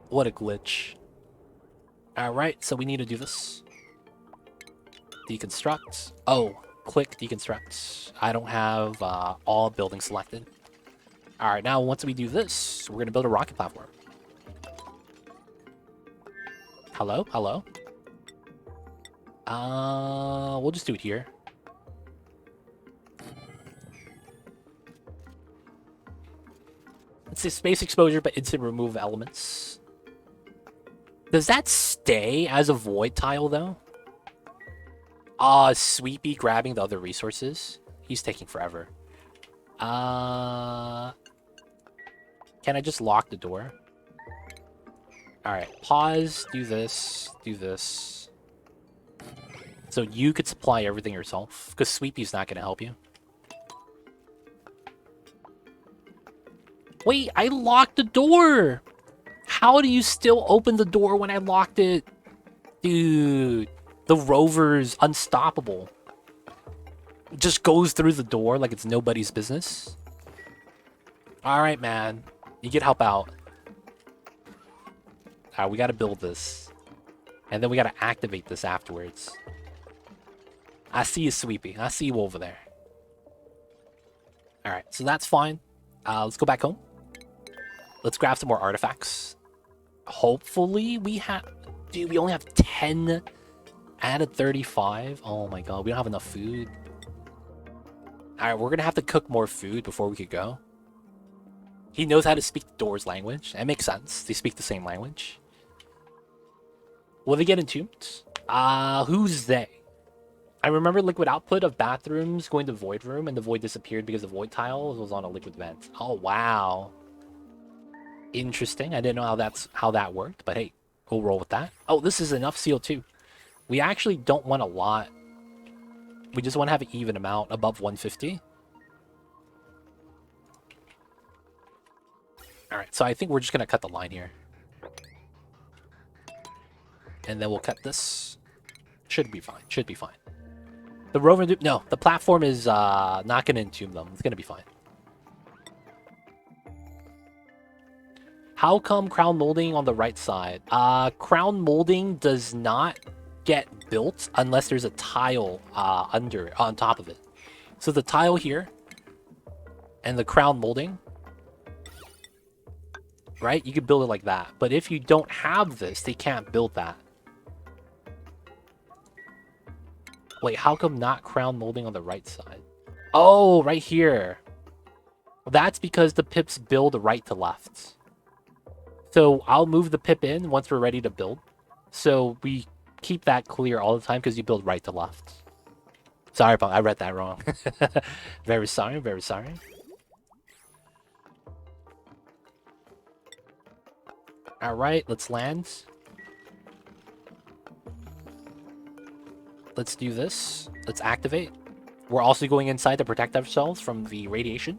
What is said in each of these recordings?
What a glitch. Alright, so we need to do this. Deconstruct. Oh, click deconstruct. I don't have all buildings selected. Alright, now once we do this, we're going to build a rocket platform. Hello? Hello? We'll just do it here. It's a space exposure, but instant remove elements. Does that stay as a void tile, though? Sweepy grabbing the other resources. He's taking forever. Can I just lock the door? Alright, pause, do this, do this. So you could supply everything yourself, because Sweepy's not going to help you. Wait, I locked the door! How do you still open the door when I locked it? Dude, the rover's unstoppable. It just goes through the door like it's nobody's business. Alright, man. You can help out. Alright, we gotta build this. And then we gotta activate this afterwards. I see you, Sweepy. I see you over there. Alright, so that's fine. Let's go back home. Let's grab some more artifacts. Hopefully we have... Dude, we only have 10 out of 35. Oh my god, we don't have enough food. Alright, we're gonna have to cook more food before we could go. He knows how to speak the door's language. That makes sense. They speak the same language. Will they get entombed? Who's they? I remember liquid output of bathrooms going to void room, and the void disappeared because the void tile was on a liquid vent. Oh, wow. Interesting. I didn't know how that worked, but hey, we'll roll with that. Oh, this is enough CO2. We actually don't want a lot. We just want to have an even amount above 150. Alright, so I think we're just going to cut the line here. And then we'll cut this. Should be fine. Should be fine. The rover... No, the platform is not going to entomb them. It's going to be fine. How come crown molding on the right side? Crown molding does not get built unless there's a tile on top of it. So the tile here and the crown molding, right? You could build it like that. But if you don't have this, they can't build that. Wait, how come not crown molding on the right side? Oh, right here. That's because the pips build right to left. So I'll move the pip in once we're ready to build. So we keep that clear all the time because you build right to left. Sorry, I read that wrong. Very sorry, very sorry. Alright, let's land. Let's do this. Let's activate. We're also going inside to protect ourselves from the radiation.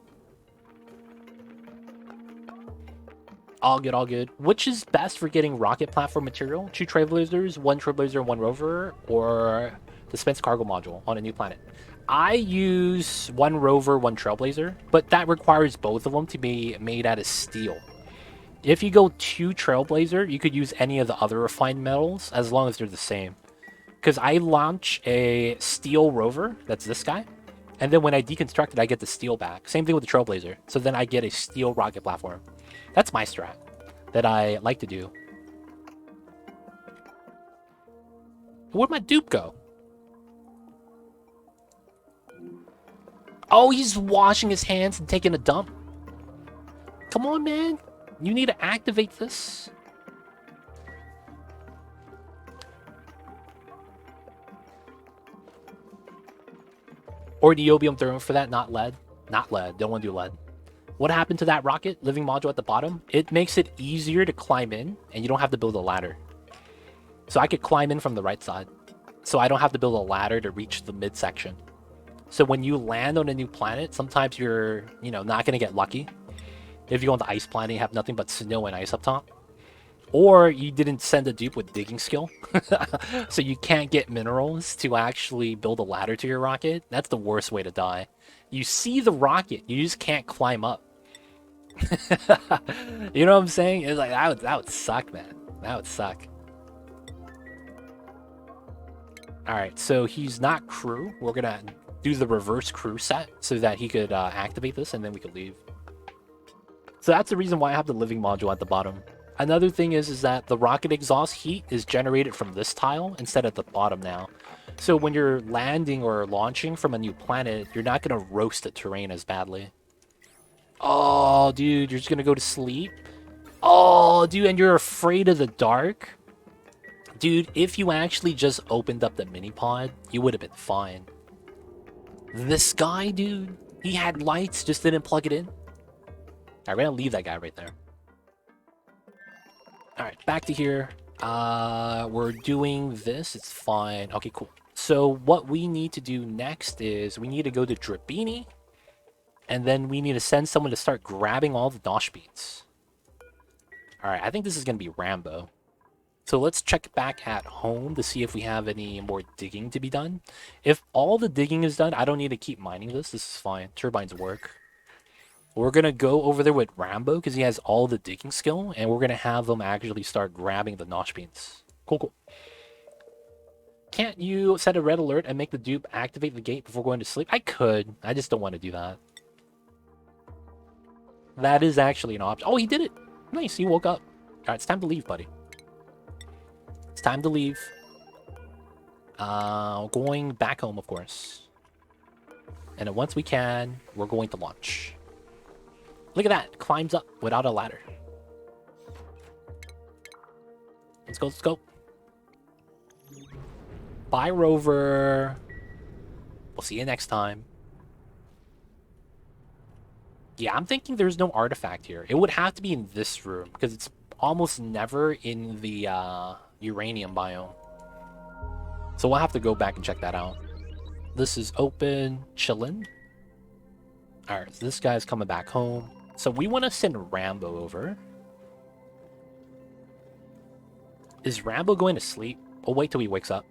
All good, all good. Which is best for getting rocket platform material? 2 trailblazers, 1 trailblazer, 1 rover, or dispense cargo module on a new planet? I use 1 rover, 1 trailblazer, but that requires both of them to be made out of steel. If you go 2 trailblazer, you could use any of the other refined metals as long as they're the same. Because I launch a steel rover, that's this guy, and then when I deconstruct it, I get the steel back. Same thing with the trailblazer. So then I get a steel rocket platform. That's my strat that I like to do. Where'd my dupe go? Oh, he's washing his hands and taking a dump. Come on, man. You need to activate this. Or niobium thermal for that, not lead. Not lead. Don't want to do lead. What happened to that rocket living module at the bottom? It makes it easier to climb in, and you don't have to build a ladder. So I could climb in from the right side. So I don't have to build a ladder to reach the midsection. So when you land on a new planet, sometimes you're, not going to get lucky. If you go on the ice planet, you have nothing but snow and ice up top. Or you didn't send a dupe with digging skill. So you can't get minerals to actually build a ladder to your rocket. That's the worst way to die. You see the rocket, you just can't climb up. You know what I'm saying? It's like that would suck, man. That would suck. All right, so he's not crew. We're gonna do the reverse crew set so that he could activate this, and then we could leave. So that's the reason why I have the living module at the bottom. Another thing is that the rocket exhaust heat is generated from this tile instead of the bottom now. So when you're landing or launching from a new planet, you're not gonna roast the terrain as badly. Oh, dude, you're just gonna go to sleep? Oh, dude, and you're afraid of the dark? Dude, if you actually just opened up the mini pod, you would have been fine. This guy, dude, he had lights, just didn't plug it in. Alright, we're gonna leave that guy right there. Alright, back to here. We're doing this. It's fine. Okay, cool. So what we need to do next is we need to go to Drabini, and then we need to send someone to start grabbing all the Nosh beads. Alright, I think this is gonna be Rambo. So let's check back at home to see if we have any more digging to be done. If all the digging is done, I don't need to keep mining this. This is fine. Turbines work. We're going to go over there with Rambo because he has all the digging skill, and we're going to have them actually start grabbing the Nosh beans. Cool, cool. Can't you set a red alert and make the dupe activate the gate before going to sleep? I could. I just don't want to do that. That is actually an option. Oh, he did it. Nice. He woke up. All right, it's time to leave, buddy. It's time to leave. Going back home, of course. And then once we can, we're going to launch. Look at that. Climbs up without a ladder. Let's go, let's go. Bye, Rover. We'll see you next time. Yeah, I'm thinking there's no artifact here. It would have to be in this room because it's almost never in the uranium biome. So we'll have to go back and check that out. This is open, chillin'. Alright, so this guy's coming back home. So we want to send Rambo over. Is Rambo going to sleep? We'll wait till he wakes up.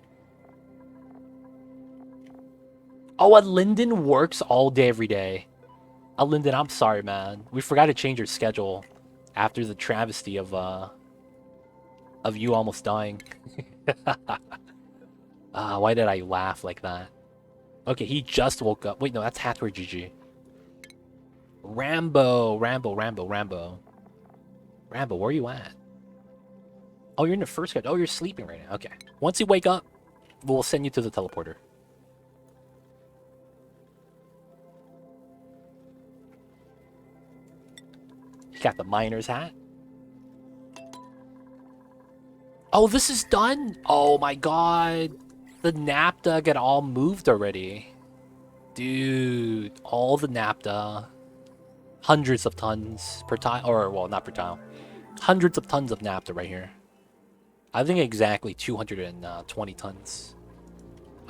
Oh, a Linden works all day, every day. A Linden, I'm sorry, man. We forgot to change your schedule after the travesty of you almost dying. Why did I laugh like that? Okay, he just woke up. Wait, no, that's Hathaway GG. Rambo, Rambo, Rambo, Rambo. Rambo, where are you at? Oh, you're in the first schedule. Oh, you're sleeping right now. Okay. Once you wake up, we'll send you to the teleporter. You got the miner's hat. Oh, this is done? Oh my god. The napta got all moved already. Dude, all the napta. Hundreds of tons per tile. Or, well, not per tile. Hundreds of tons of napta right here. I think exactly 220 tons.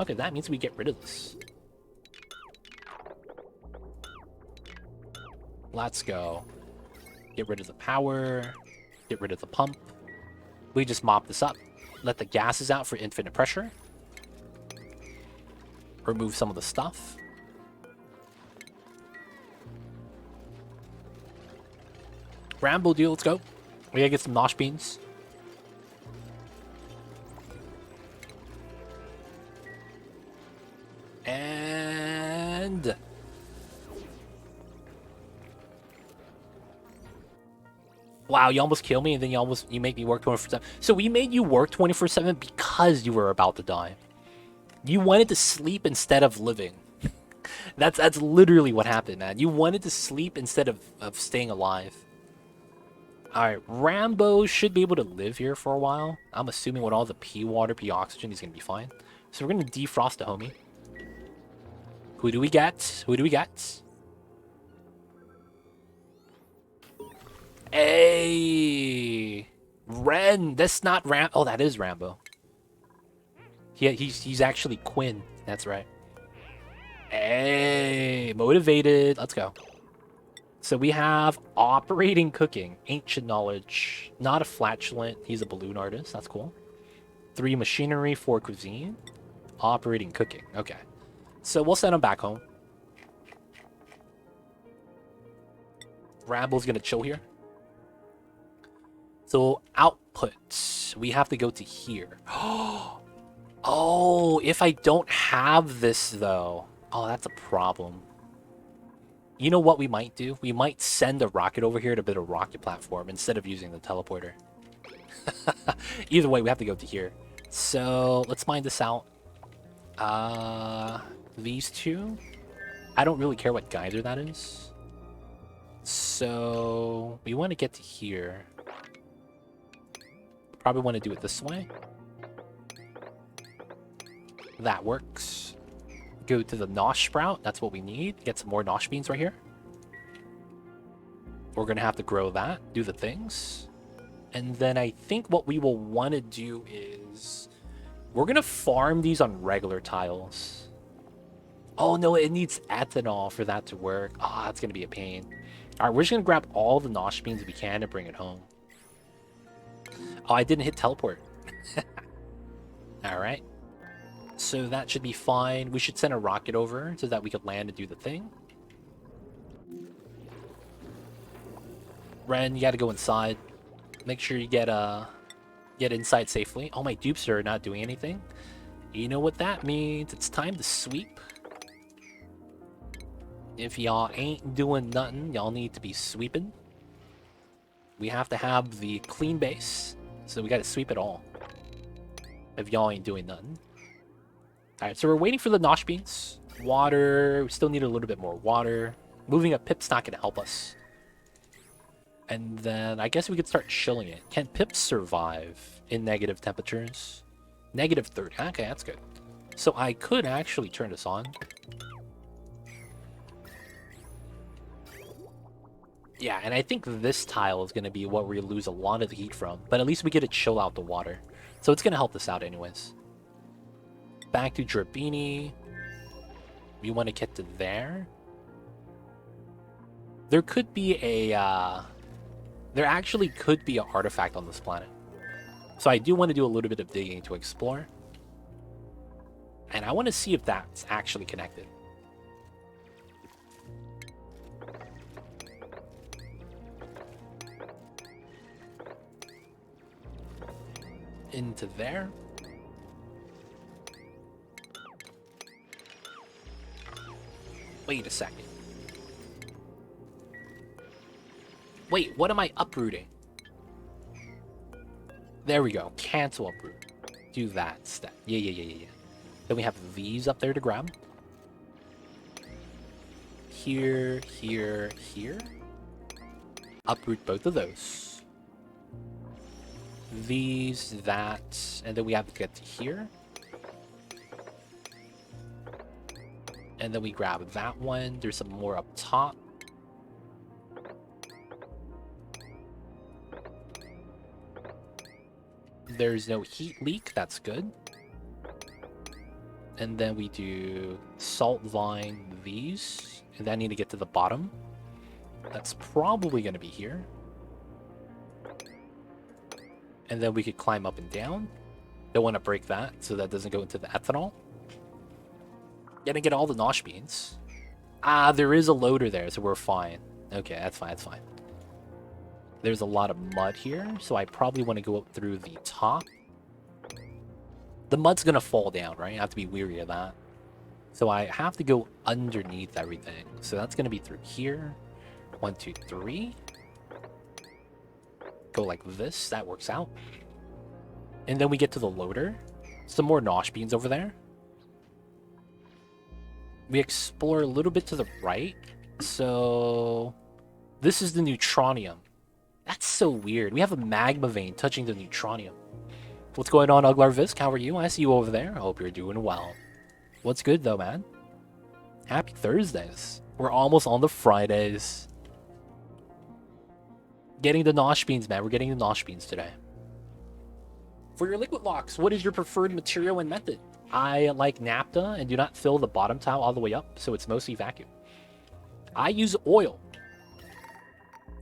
Okay, that means we get rid of this. Let's go. Get rid of the power. Get rid of the pump. We just mop this up. Let the gases out for infinite pressure. Remove some of the stuff. Rambo deal, let's go. We gotta get some Nosh beans. And... wow, you almost killed me and then you make me work 24/7. So we made you work 24/7 because you were about to die. You wanted to sleep instead of living. That's literally what happened, man. You wanted to sleep instead of staying alive. Alright, Rambo should be able to live here for a while. I'm assuming with all the P water, P oxygen, he's gonna be fine. So we're gonna defrost the homie. Who do we get? Who do we get? Hey! Ren! That's not Ram... oh, that is Rambo. He's actually Quinn. That's right. Hey! Motivated. Let's go. So we have operating cooking, ancient knowledge, not a flatulent. He's a balloon artist. That's cool. 3 machinery, 4 cuisine, operating cooking. Okay, so we'll send him back home. Ramble's gonna chill here. So output, we have to go to here. Oh, if I don't have this though, oh, that's a problem. You know what we might do? We might send a rocket over here to build a rocket platform instead of using the teleporter. Either way, we have to go to here. So let's mine this out. These two. I don't really care what geyser that is. So we want to get to here. Probably want to do it this way. That works. Go to the Nosh sprout. That's what we need. Get some more Nosh beans right here. We're going to have to grow that. Do the things. And then I think what we will want to do is... we're going to farm these on regular tiles. Oh no, it needs ethanol for that to work. Ah, oh, that's going to be a pain. Alright, we're just going to grab all the Nosh beans we can and bring it home. Oh, I didn't hit teleport. Alright. So that should be fine. We should send a rocket over so that we could land and do the thing. Ren, you gotta go inside. Make sure you get inside safely. Oh, my dupes are not doing anything. You know what that means. It's time to sweep. If y'all ain't doing nothing, y'all need to be sweeping. We have to have the clean base, so we gotta sweep it all. If y'all ain't doing nothing. Alright, so we're waiting for the Nosh beans. Water, we still need a little bit more water. Moving a Pip's not gonna help us. And then I guess we could start chilling it. Can Pips survive in negative temperatures? Negative 30. Okay, that's good. So I could actually turn this on. Yeah, and I think this tile is going to be what we lose a lot of the heat from. But at least we get to chill out the water. So it's going to help us out anyways. Back to Drabini. We want to get to there. There could be a... there actually could be an artifact on this planet. So I do want to do a little bit of digging to explore. And I want to see if that's actually connected. Into there. Wait a second. Wait, what am I uprooting? There we go. Cancel uproot. Do that step. Yeah. Then we have these up there to grab. Here. Uproot both of those. These, that, and then we have to get to here. And then we grab that one. There's some more up top. There's no heat leak, that's good. And then we do salt vine these. And then I need to get to the bottom. That's probably going to be here. And then we could climb up and down. Don't want to break that, so that doesn't go into the ethanol. Gonna get all the Nosh beans. Ah, there is a loader there, so we're fine. Okay, that's fine, that's fine. There's a lot of mud here, so I probably want to go up through the top. The mud's gonna fall down, right? I have to be wary of that. So I have to go underneath everything. So that's gonna be through here. 1, 2, 3. Go like this, that works out. And then we get to the loader. Some more Nosh beans over there. We explore a little bit to the right. So this is the neutronium. That's so weird. We have a magma vein touching the neutronium. What's going on, Uglar Visk? How are you? I see you over there. I hope you're doing well. What's good though, man? Happy Thursdays. We're almost on the Fridays. Getting the Nosh beans, man. We're getting the Nosh beans today. For your liquid locks, what is your preferred material and method? I like naphtha and do not fill the bottom tile all the way up, so it's mostly vacuum. I use oil.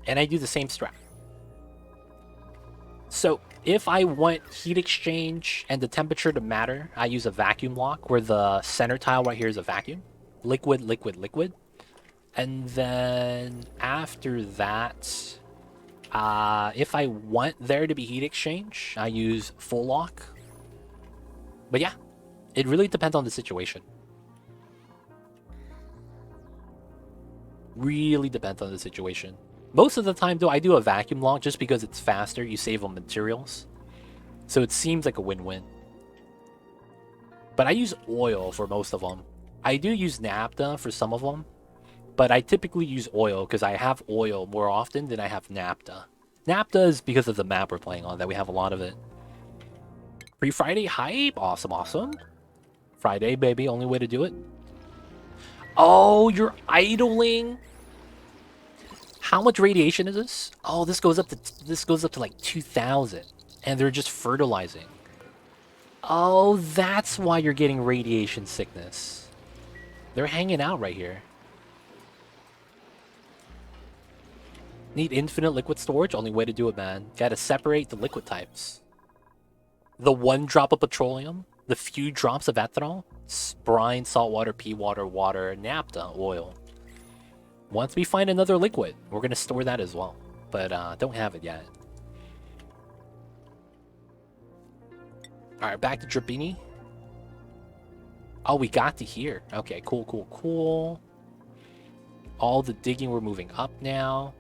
And I do the same strat. So if I want heat exchange and the temperature to matter, I use a vacuum lock where the center tile right here is a vacuum. Liquid, liquid, liquid. And then after that, if I want there to be heat exchange, I use full lock. But yeah, it really depends on the situation. Really depends on the situation. Most of the time, though, I do a vacuum lock just because it's faster. You save on materials. So it seems like a win-win. But I use oil for most of them. I do use naphtha for some of them. But I typically use oil because I have oil more often than I have naphtha. Naphtha is because of the map we're playing on that we have a lot of it. Pre-Friday hype. Awesome, awesome. Friday, baby. Only way to do it. Oh, you're idling? How much radiation is this? Oh, this goes up to like 2,000, and they're just fertilizing. Oh, that's why you're getting radiation sickness. They're hanging out right here. Need infinite liquid storage? Only way to do it, man. Gotta separate the liquid types. The 1 drop of petroleum, the few drops of ethanol, brine, salt water, pea water, water, naphtha, oil. Once we find another liquid, we're going to store that as well. But don't have it yet. Alright, back to Drabini. Oh, we got to here. Okay, cool, cool, cool. All the digging, we're moving up now.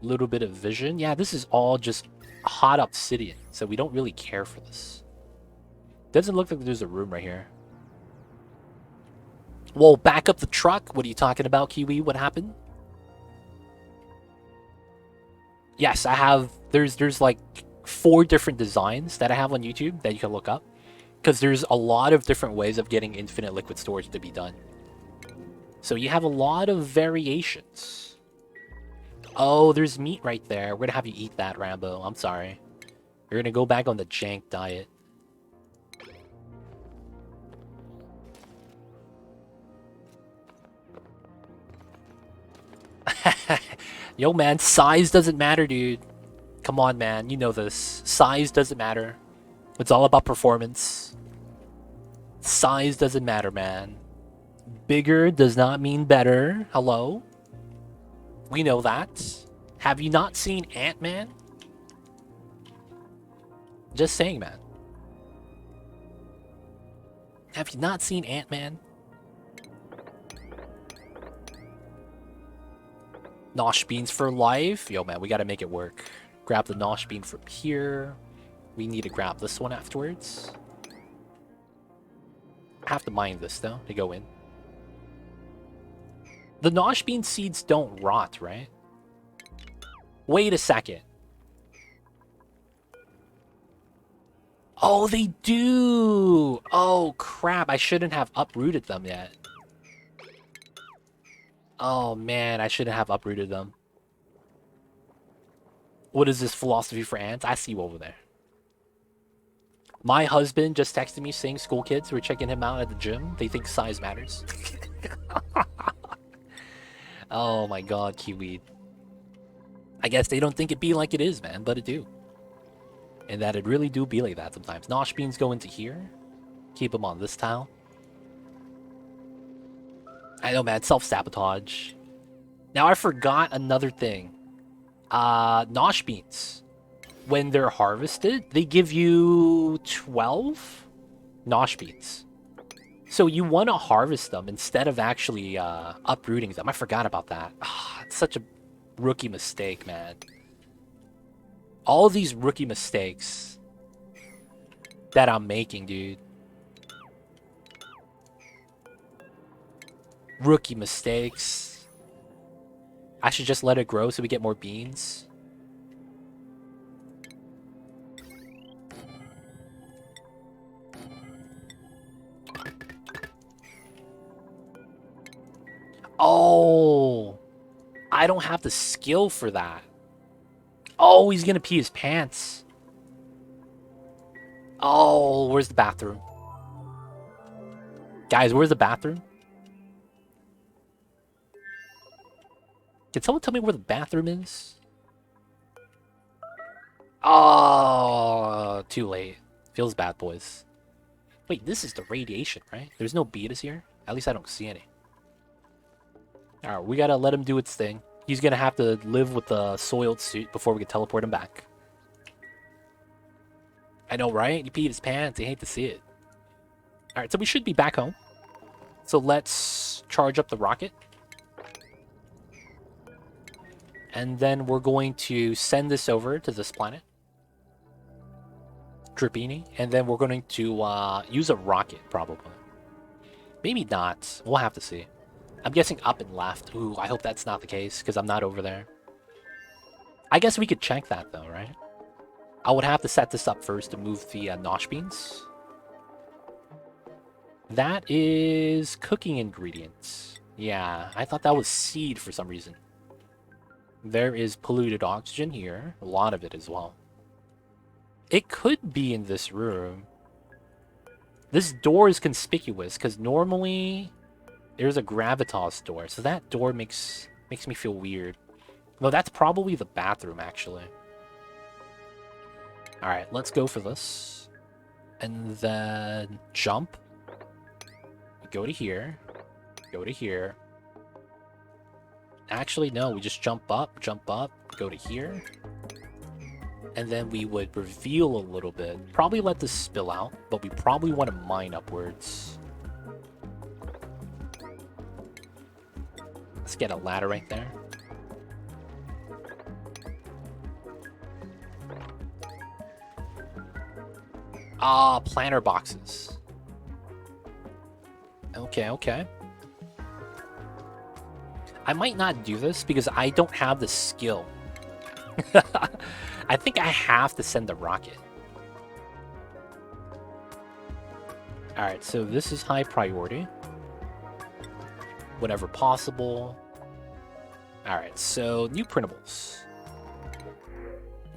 Little bit of vision. Yeah, this is all just hot obsidian, so we don't really care for this. Doesn't look like there's a room right here. Whoa, back up the truck? What are you talking about, Kiwi? What happened? Yes, I have... There's like 4 different designs that I have on YouTube that you can look up. Because there's a lot of different ways of getting infinite liquid storage to be done. So you have a lot of variations. Oh, there's meat right there. We're gonna have you eat that, Rambo. I'm sorry. You're gonna go back on the jank diet. Yo, man, size doesn't matter, dude. Come on, man. You know this. Size doesn't matter. It's all about performance. Size doesn't matter, man. Bigger does not mean better. Hello? We know that. Have you not seen Ant-Man? Just saying, man. Have you not seen Ant-Man? Nosh beans for life. Yo, man, we gotta make it work. Grab the Nosh bean from here. We need to grab this one afterwards. I have to mine this, though, to go in. The Nosh bean seeds don't rot, right? Wait a second. Oh, they do! Oh, crap. I shouldn't have uprooted them yet. Oh, man. I shouldn't have uprooted them. What is this philosophy for ants? I see you over there. My husband just texted me saying school kids were checking him out at the gym. They think size matters. Oh my god, Kiwi. I guess they don't think it be like it is, man, but it do. And that it really do be like that sometimes. Nosh beans go into here. Keep them on this tile. I know, man, self-sabotage. Now I forgot another thing. Nosh beans. When they're harvested, they give you 12 Nosh beans. So you want to harvest them instead of actually uprooting them. I forgot about that. It's such a rookie mistake, man. All these rookie mistakes that I'm making, dude. Rookie mistakes. I should just let it grow so we get more beans. Oh, I don't have the skill for that. Oh, he's gonna pee his pants. Oh, where's the bathroom? Guys, where's the bathroom? Can someone tell me where the bathroom is? Oh, too late. Feels bad, boys. Wait, this is the radiation, right? There's no betas here? At least I don't see any. All right, we gotta let him do its thing. He's gonna have to live with the soiled suit before we can teleport him back. I know, right? He peed his pants. I hate to see it. All right, so we should be back home. So let's charge up the rocket. And then we're going to send this over to this planet. Drippini. And then we're going to use a rocket, probably. Maybe not. We'll have to see. I'm guessing up and left. Ooh, I hope that's not the case, because I'm not over there. I guess we could check that, though, right? I would have to set this up first to move the Nosh beans. That is cooking ingredients. Yeah, I thought that was seed for some reason. There is polluted oxygen here. A lot of it as well. It could be in this room. This door is conspicuous because normally there's a gravitas door. So that door makes me feel weird. No, that's probably the bathroom, actually. Alright, let's go for this. And then jump. Go to here. Go to here. Actually, no, we just jump up, go to here. And then we would reveal a little bit. Probably let this spill out, but we probably want to mine upwards. Let's get a ladder right there. Ah, planter boxes. Okay, okay. I might not do this because I don't have the skill. I think I have to send a rocket. Alright, so this is high priority. Whatever possible. Alright, so new printables.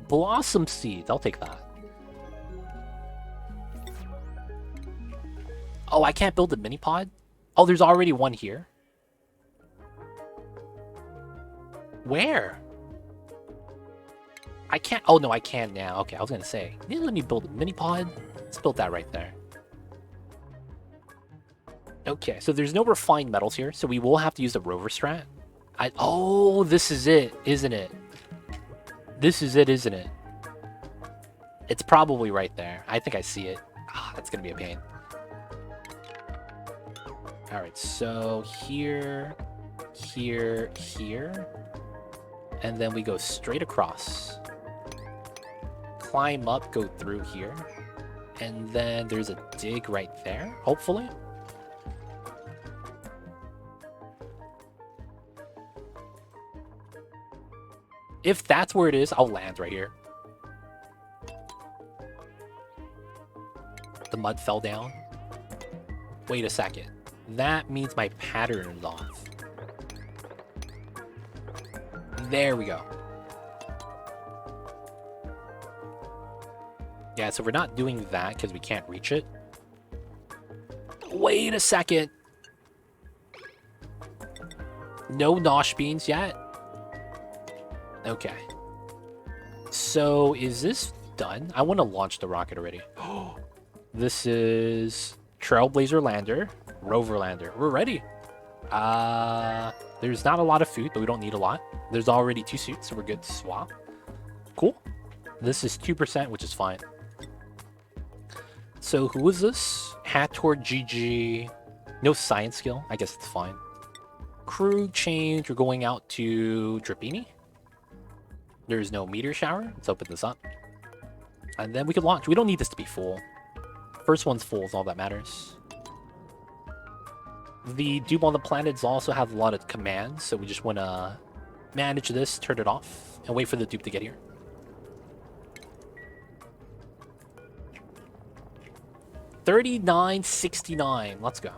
Blossom seeds, I'll take that. Oh, I can't build a mini pod? Oh, there's already one here. Where? I can't. Oh, no, I can now. Okay, I was going to say. You let me build a mini pod? Let's build that right there. Okay, so there's no refined metals here, so we will have to use the rover strat. Oh, this is it, isn't it? This is it, isn't it? It's probably right there. I think I see it. Ah, that's going to be a pain. Alright, so here, here, here. And then we go straight across. Climb up, go through here. And then there's a dig right there, hopefully. If that's where it is, I'll land right here. The mud fell down. Wait a second. That means my pattern is off. There we go. Yeah, so we're not doing that because we can't reach it. Wait a second. No Nosh beans yet? Okay. So, is this done? I want to launch the rocket already. This is Trailblazer Lander, Rover Lander. We're ready. There's not a lot of food, but we don't need a lot. There's already 2 suits, so we're good to swap. Cool. This is 2%, which is fine. So, who is this? Hator GG. No science skill. I guess it's fine. Crew change. We're going out to Drippini. There's no meteor shower. Let's open this up. And then we can launch. We don't need this to be full. First one's full is all that matters. The dupe on the planets also have a lot of commands, so we just want to manage this, turn it off, and wait for the dupe to get here. $39.69. Let's go.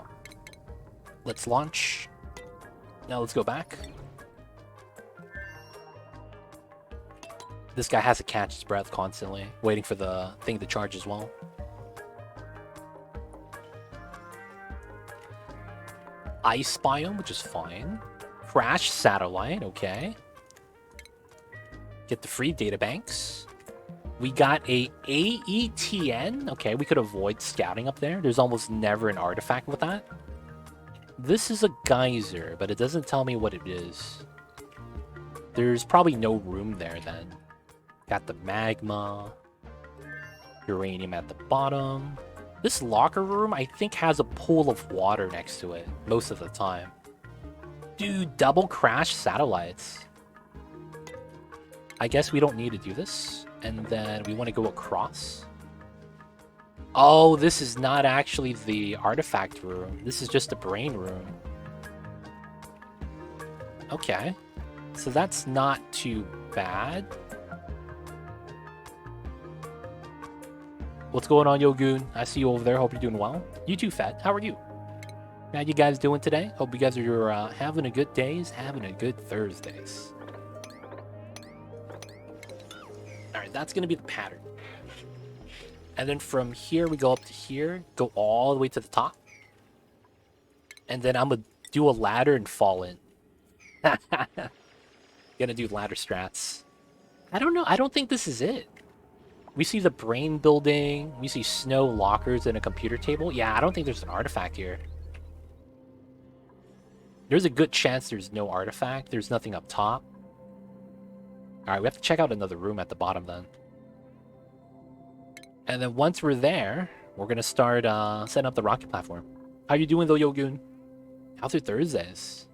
Let's launch. Now let's go back. This guy has to catch his breath constantly, waiting for the thing to charge as well. Ice biome, which is fine. Crash satellite, okay. Get the free data banks. We got a AETN. Okay, we could avoid scouting up there. There's almost never an artifact with that. This is a geyser, but it doesn't tell me what it is. There's probably no room there then. Got the magma. Uranium at the bottom. This locker room, I think, has a pool of water next to it most of the time. Dude, double crash satellites. I guess we don't need to do this. And then we want to go across. Oh, this is not actually the artifact room. This is just the brain room. Okay. So that's not too bad. What's going on, Yogoon? I see you over there. Hope you're doing well. You too, Fat. How are you? How you guys doing today? Hope you guys are having a good days, having a good Thursdays. Alright, that's going to be the pattern. And then from here, we go up to here, go all the way to the top. And then I'm going to do a ladder and fall in. Gonna do ladder strats. I don't know. I don't think this is it. We see the brain building. We see snow lockers and a computer table. Yeah, I don't think there's an artifact here. There's a good chance there's no artifact. There's nothing up top. Alright, we have to check out another room at the bottom then. And then once we're there, we're going to start setting up the rocket platform. How you doing though, Yogoon? How's your Thursdays?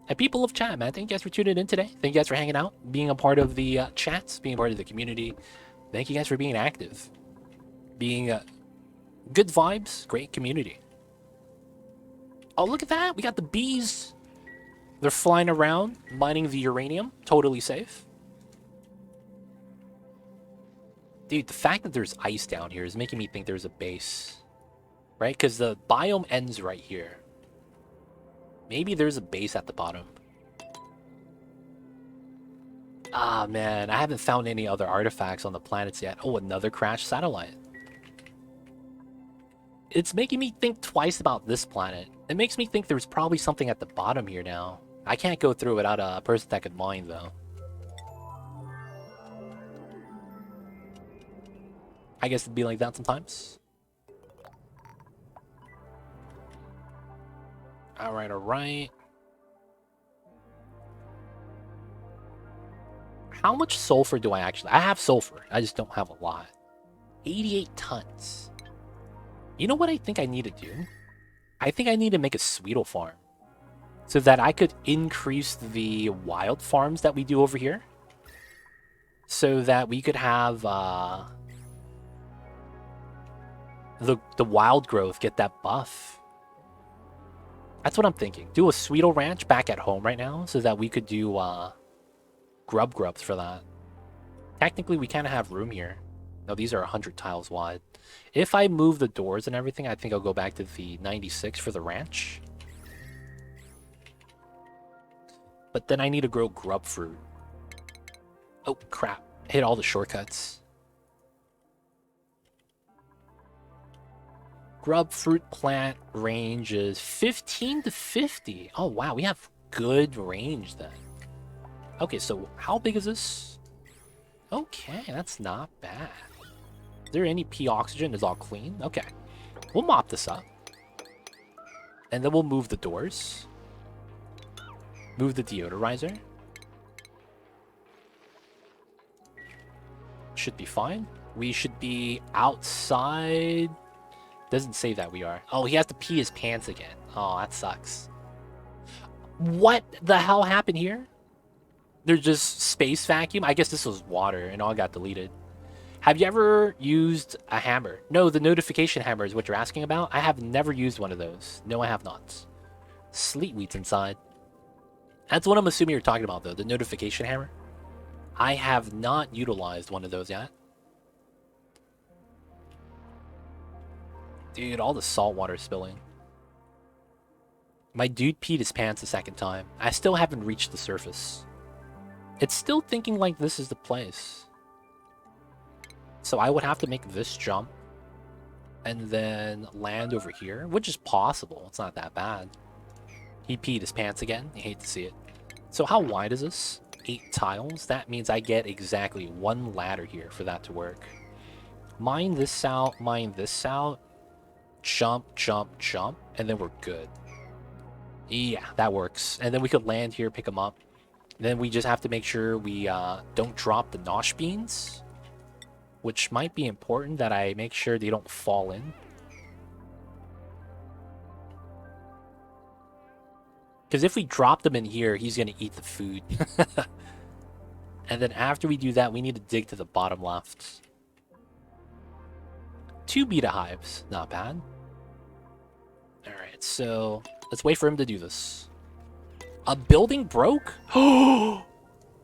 And people of chat, man, thank you guys for tuning in today. Thank you guys for hanging out, being a part of the chats, being part of the community. Thank you guys for being active. Being good vibes, great community. Oh, look at that. We got the bees. They're flying around, mining the uranium. Totally safe. Dude, the fact that there's ice down here is making me think there's a base. Right? Because the biome ends right here. Maybe there's a base at the bottom. Ah, man. I haven't found any other artifacts on the planets yet. Oh, another crashed satellite. It's making me think twice about this planet. It makes me think there's probably something at the bottom here now. I can't go through without a person that could mine, though. I guess it'd be like that sometimes. Alright, alright. How much sulfur do I actually... I have sulfur. I just don't have a lot. 88 tons. You know what I think I need to do? I think I need to make a Sweetle farm. So that I could increase the wild farms that we do over here. So that we could have... the wild growth get that buff. That's what I'm thinking. Do a Sweetle ranch back at home right now so that we could do grubs for that. Technically, we kind of have room here. No, these are 100 tiles wide. If I move the doors and everything, I think I'll go back to the 96 for the ranch. But then I need to grow grub fruit. Oh, crap. Hit all the shortcuts. Grub fruit plant range is 15 to 50. Oh, wow. We have good range then. Okay, so how big is this? Okay, that's not bad. Is there any P oxygen? Is all clean? Okay. We'll mop this up. And then we'll move the doors. Move the deodorizer. Should be fine. We should be outside. Doesn't say that we are. Oh, he has to pee his pants again. Oh, that sucks. What the hell happened here? There's just space vacuum. I guess this was water and all got deleted. Have you ever used a hammer? No, the notification hammer is what you're asking about. I have never used one of those. No, I have not. Sleetweed's inside. That's what I'm assuming you're talking about, though. The notification hammer. I have not utilized one of those yet. Dude, all the salt water spilling. My dude peed his pants a second time. I still haven't reached the surface. It's still thinking like this is the place. So I would have to make this jump. And then land over here. Which is possible. It's not that bad. He peed his pants again. I hate to see it. So how wide is this? 8 tiles. That means I get exactly 1 ladder here for that to work. Mine this out. Mine this out. Jump, jump, jump. And then we're good. Yeah, that works. And then we could land here, pick them up. Then we just have to make sure we don't drop the Nosh beans, which might be important that I make sure they don't fall in. Because if we drop them in here, he's going to eat the food. And then after we do that, we need to dig to the bottom left. 2 beta hives. Not bad. Alright, so let's wait for him to do this. A building broke? Oh,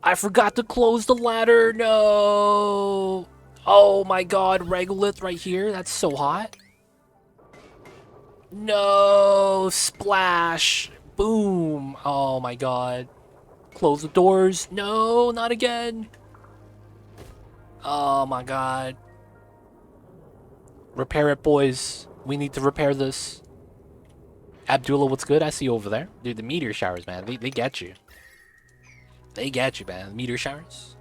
I forgot to close the ladder. No. Oh my god, regolith right here. That's so hot. No. Splash. Boom. Oh my god. Close the doors. No, not again. Oh my god. Repair it, boys. We need to repair this. Abdullah, what's good? I see you over there. Dude, the meteor showers, man. They get you. They get you, man. Meteor showers.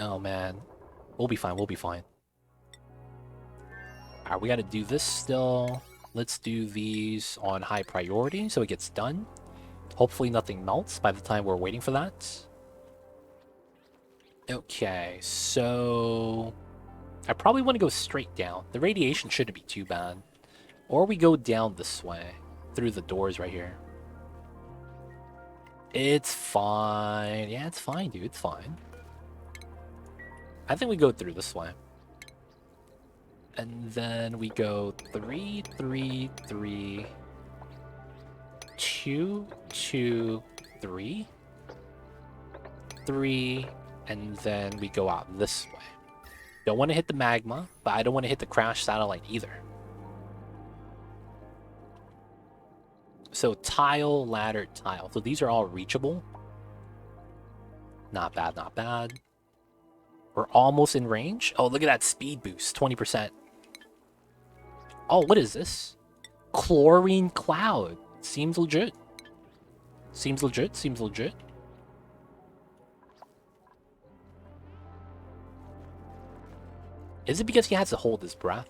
Oh, man. We'll be fine. We'll be fine. Alright, we gotta do this still. Let's do these on high priority so it gets done. Hopefully nothing melts by the time we're waiting for that. Okay, so... I probably want to go straight down. The radiation shouldn't be too bad. Or we go down this way. Through the doors right here. It's fine. Yeah, it's fine, dude. It's fine. I think we go through this way. And then we go 3, 3, 3... 2, 2, 3... 3... And then we go out this way. Don't want to hit the magma, but I don't want to hit the crash satellite either. So tile, ladder, tile. So these are all reachable. Not bad, not bad. We're almost in range. Oh, look at that speed boost, 20%. Oh, what is this? Chlorine cloud. Seems legit. Seems legit, seems legit. Is it because he has to hold his breath?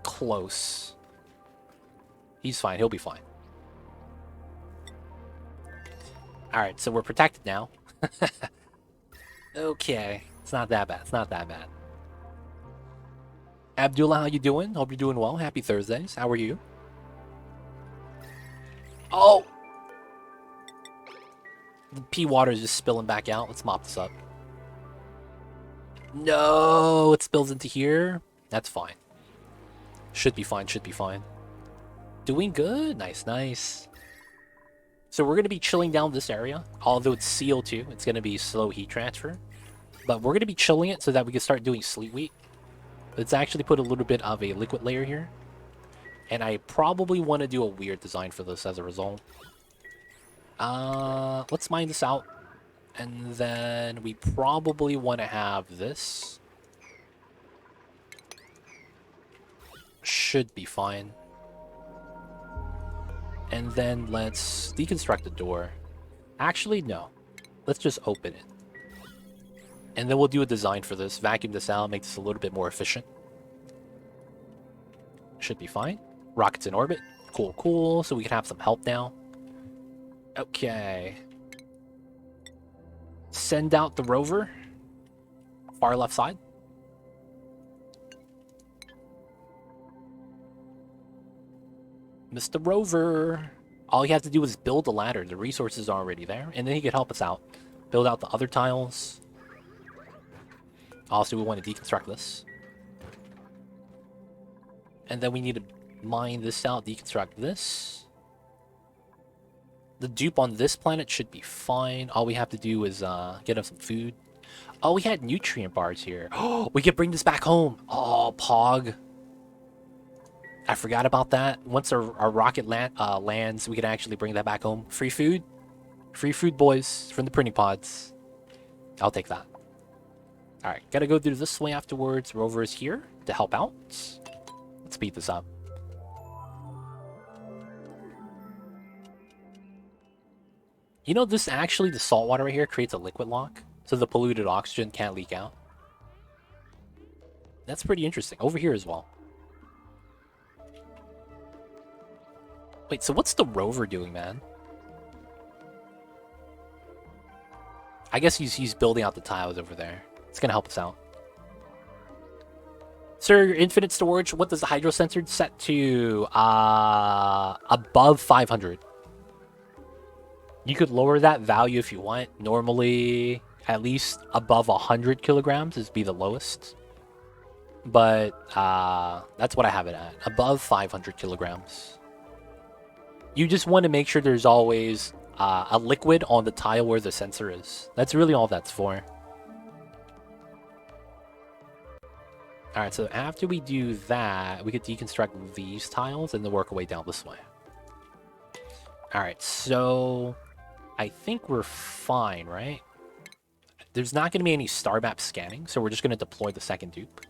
Close. He's fine. He'll be fine. Alright, so we're protected now. Okay. It's not that bad. It's not that bad. Abdullah, how you doing? Hope you're doing well. Happy Thursdays. How are you? Oh! The pea water is just spilling back out. Let's mop this up. No! It spills into here. That's fine. Should be fine. Should be fine. Doing good. Nice, nice. So we're going to be chilling down this area. Although it's CO2, it's going to be slow heat transfer. But we're going to be chilling it so that we can start doing sleet wheat. Let's actually put a little bit of a liquid layer here. And I probably want to do a weird design for this as a result. Let's mine this out. And then we probably want to have this. Should be fine. And then let's deconstruct the door. Actually, no. Let's just open it. And then we'll do a design for this. Vacuum this out, make this a little bit more efficient. Should be fine. Rockets in orbit. Cool, cool. So we can have some help now. Okay. Send out the rover. Far left side. Mr. Rover. All you have to do is build a ladder. The resources are already there. And then he could help us out. Build out the other tiles. Also, we want to deconstruct this. And then we need to mine this out, deconstruct this. The dupe on this planet should be fine. All we have to do is get us some food. Oh, we had nutrient bars here. Oh, we could bring this back home. Oh, Pog. I forgot about that. Once our rocket lands, we can actually bring that back home. Free food? Free food, boys, from the printing pods. I'll take that. Alright, gotta go through this way afterwards. Rover is here to help out. Let's speed this up. You know, this actually, the salt water right here creates a liquid lock, so the polluted oxygen can't leak out. That's pretty interesting. Over here as well. Wait, so what's the rover doing, man? I guess he's building out the tiles over there. It's gonna help us out. Sir, your infinite storage, what does the hydro sensor set to? Above 500. You could lower that value if you want. Normally, at least above 100 kilograms is be the lowest. But that's what I have it at. Above 500 kilograms. You just want to make sure there's always a liquid on the tile where the sensor is. That's really all that's for. Alright, so after we do that, we could deconstruct these tiles and then work our way down this way. Alright, so I think we're fine, right? There's not going to be any star map scanning, so we're just going to deploy the second dupe.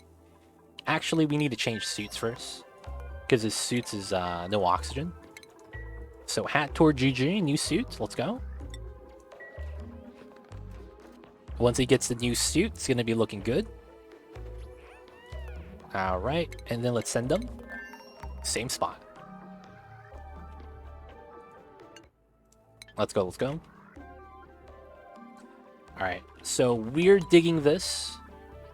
Actually, we need to change suits first, because his suits is no oxygen. So Hat Tour GG, new suit, let's go. Once he gets the new suit, it's going to be looking good. Alright, and then let's send them. Same spot. Let's go, let's go. Alright, so we're digging this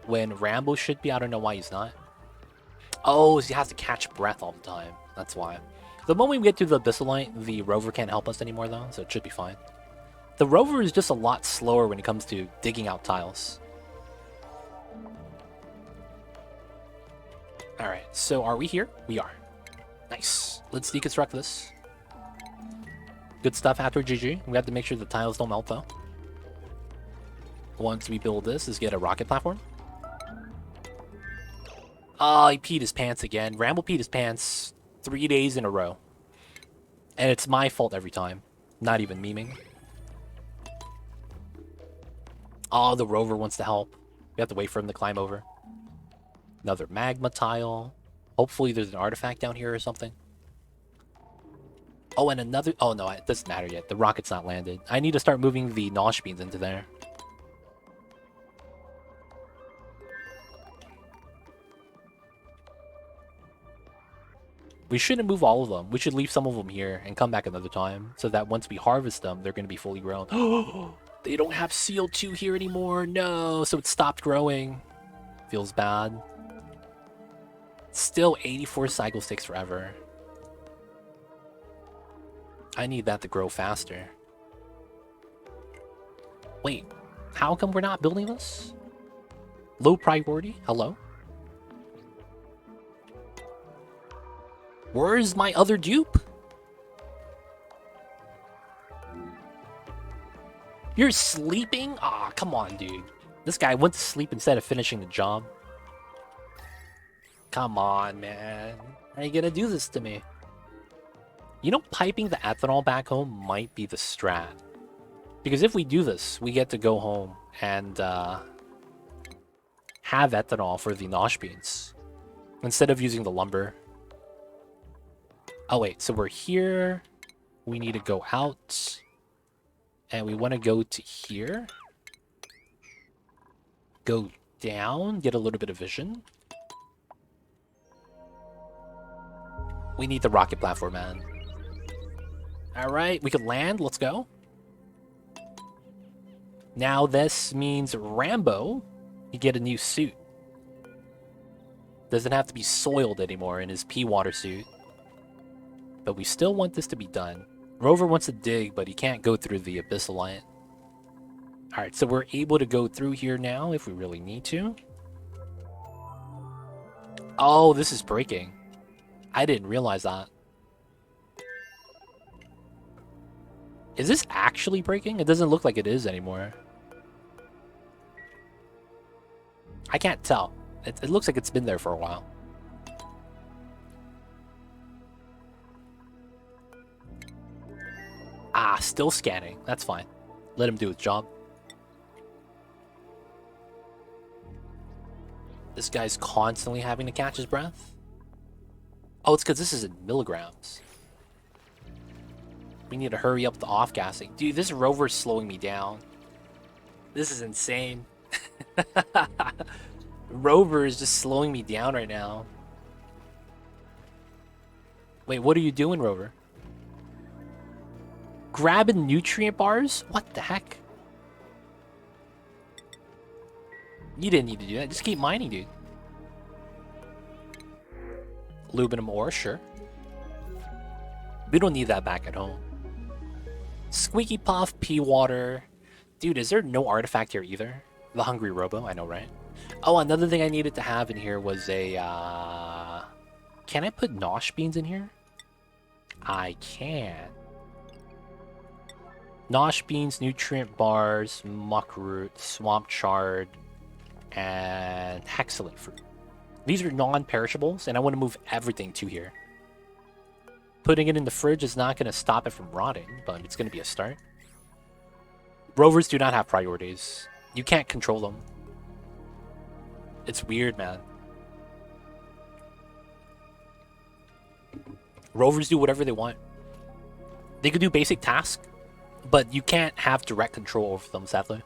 when Rambo should be. I don't know why he's not. Oh, he has to catch breath all the time. That's why. The moment we get to the Abyssalite, the rover can't help us anymore though, so it should be fine. The rover is just a lot slower when it comes to digging out tiles. Alright, so are we here? We are. Nice. Let's deconstruct this. Good stuff after GG. We have to make sure the tiles don't melt though. Once we build this, is get a rocket platform. Oh, he peed his pants again. Rambo peed his pants 3 days in a row. And it's my fault every time. Not even memeing. Oh, the rover wants to help. We have to wait for him to climb over. Another magma tile. Hopefully there's an artifact down here or something. Oh, and another... Oh, no, it doesn't matter yet. The rocket's not landed. I need to start moving the Nosh beans into there. We shouldn't move all of them. We should leave some of them here and come back another time. So that once we harvest them, they're going to be fully grown. They don't have CO2 here anymore. No, so it stopped growing. Feels bad. Still 84 cycles takes forever. I need that to grow faster. Wait, how come we're not building this? Low priority? Hello? Where's my other dupe? You're sleeping? Aw, come on, dude. This guy went to sleep instead of finishing the job. Come on, man. How are you gonna do this to me? You know, piping the ethanol back home might be the strat. Because if we do this, we get to go home and have ethanol for the Nosh beans. Instead of using the lumber. Oh wait, so we're here. We need to go out. And we want to go to here. Go down, get a little bit of vision. We need the rocket platform, man. Alright, we can land, let's go. Now this means Rambo, you get a new suit. Doesn't have to be soiled anymore in his pea water suit. But we still want this to be done. Rover wants to dig, but he can't go through the Abyssalite. Alright, so we're able to go through here now if we really need to. Oh, this is breaking. I didn't realize that. Is this actually breaking? It doesn't look like it is anymore. I can't tell. It looks like it's been there for a while. Ah, still scanning. That's fine. Let him do his job. This guy's constantly having to catch his breath. Oh, it's because this is in milligrams. We need to hurry up the off-gassing. Dude, this rover's slowing me down. This is insane. Rover is just slowing me down right now. Wait, what are you doing, Rover? Grabbing nutrient bars? What the heck? You didn't need to do that. Just keep mining, dude. Aluminum ore, sure. We don't need that back at home. Squeaky Puff, pea water. Dude, is there no artifact here either? The Hungry Robo, I know, right? Oh, another thing I needed to have in here was a, Can I put Nosh beans in here? I can. Nosh beans, nutrient bars, muckroot, swamp chard, and hexalate fruit. These are non-perishables, and I want to move everything to here. Putting it in the fridge is not going to stop it from rotting, but it's going to be a start. Rovers do not have priorities. You can't control them. It's weird, man. Rovers do whatever they want. They could do basic tasks, but you can't have direct control over them, sadly.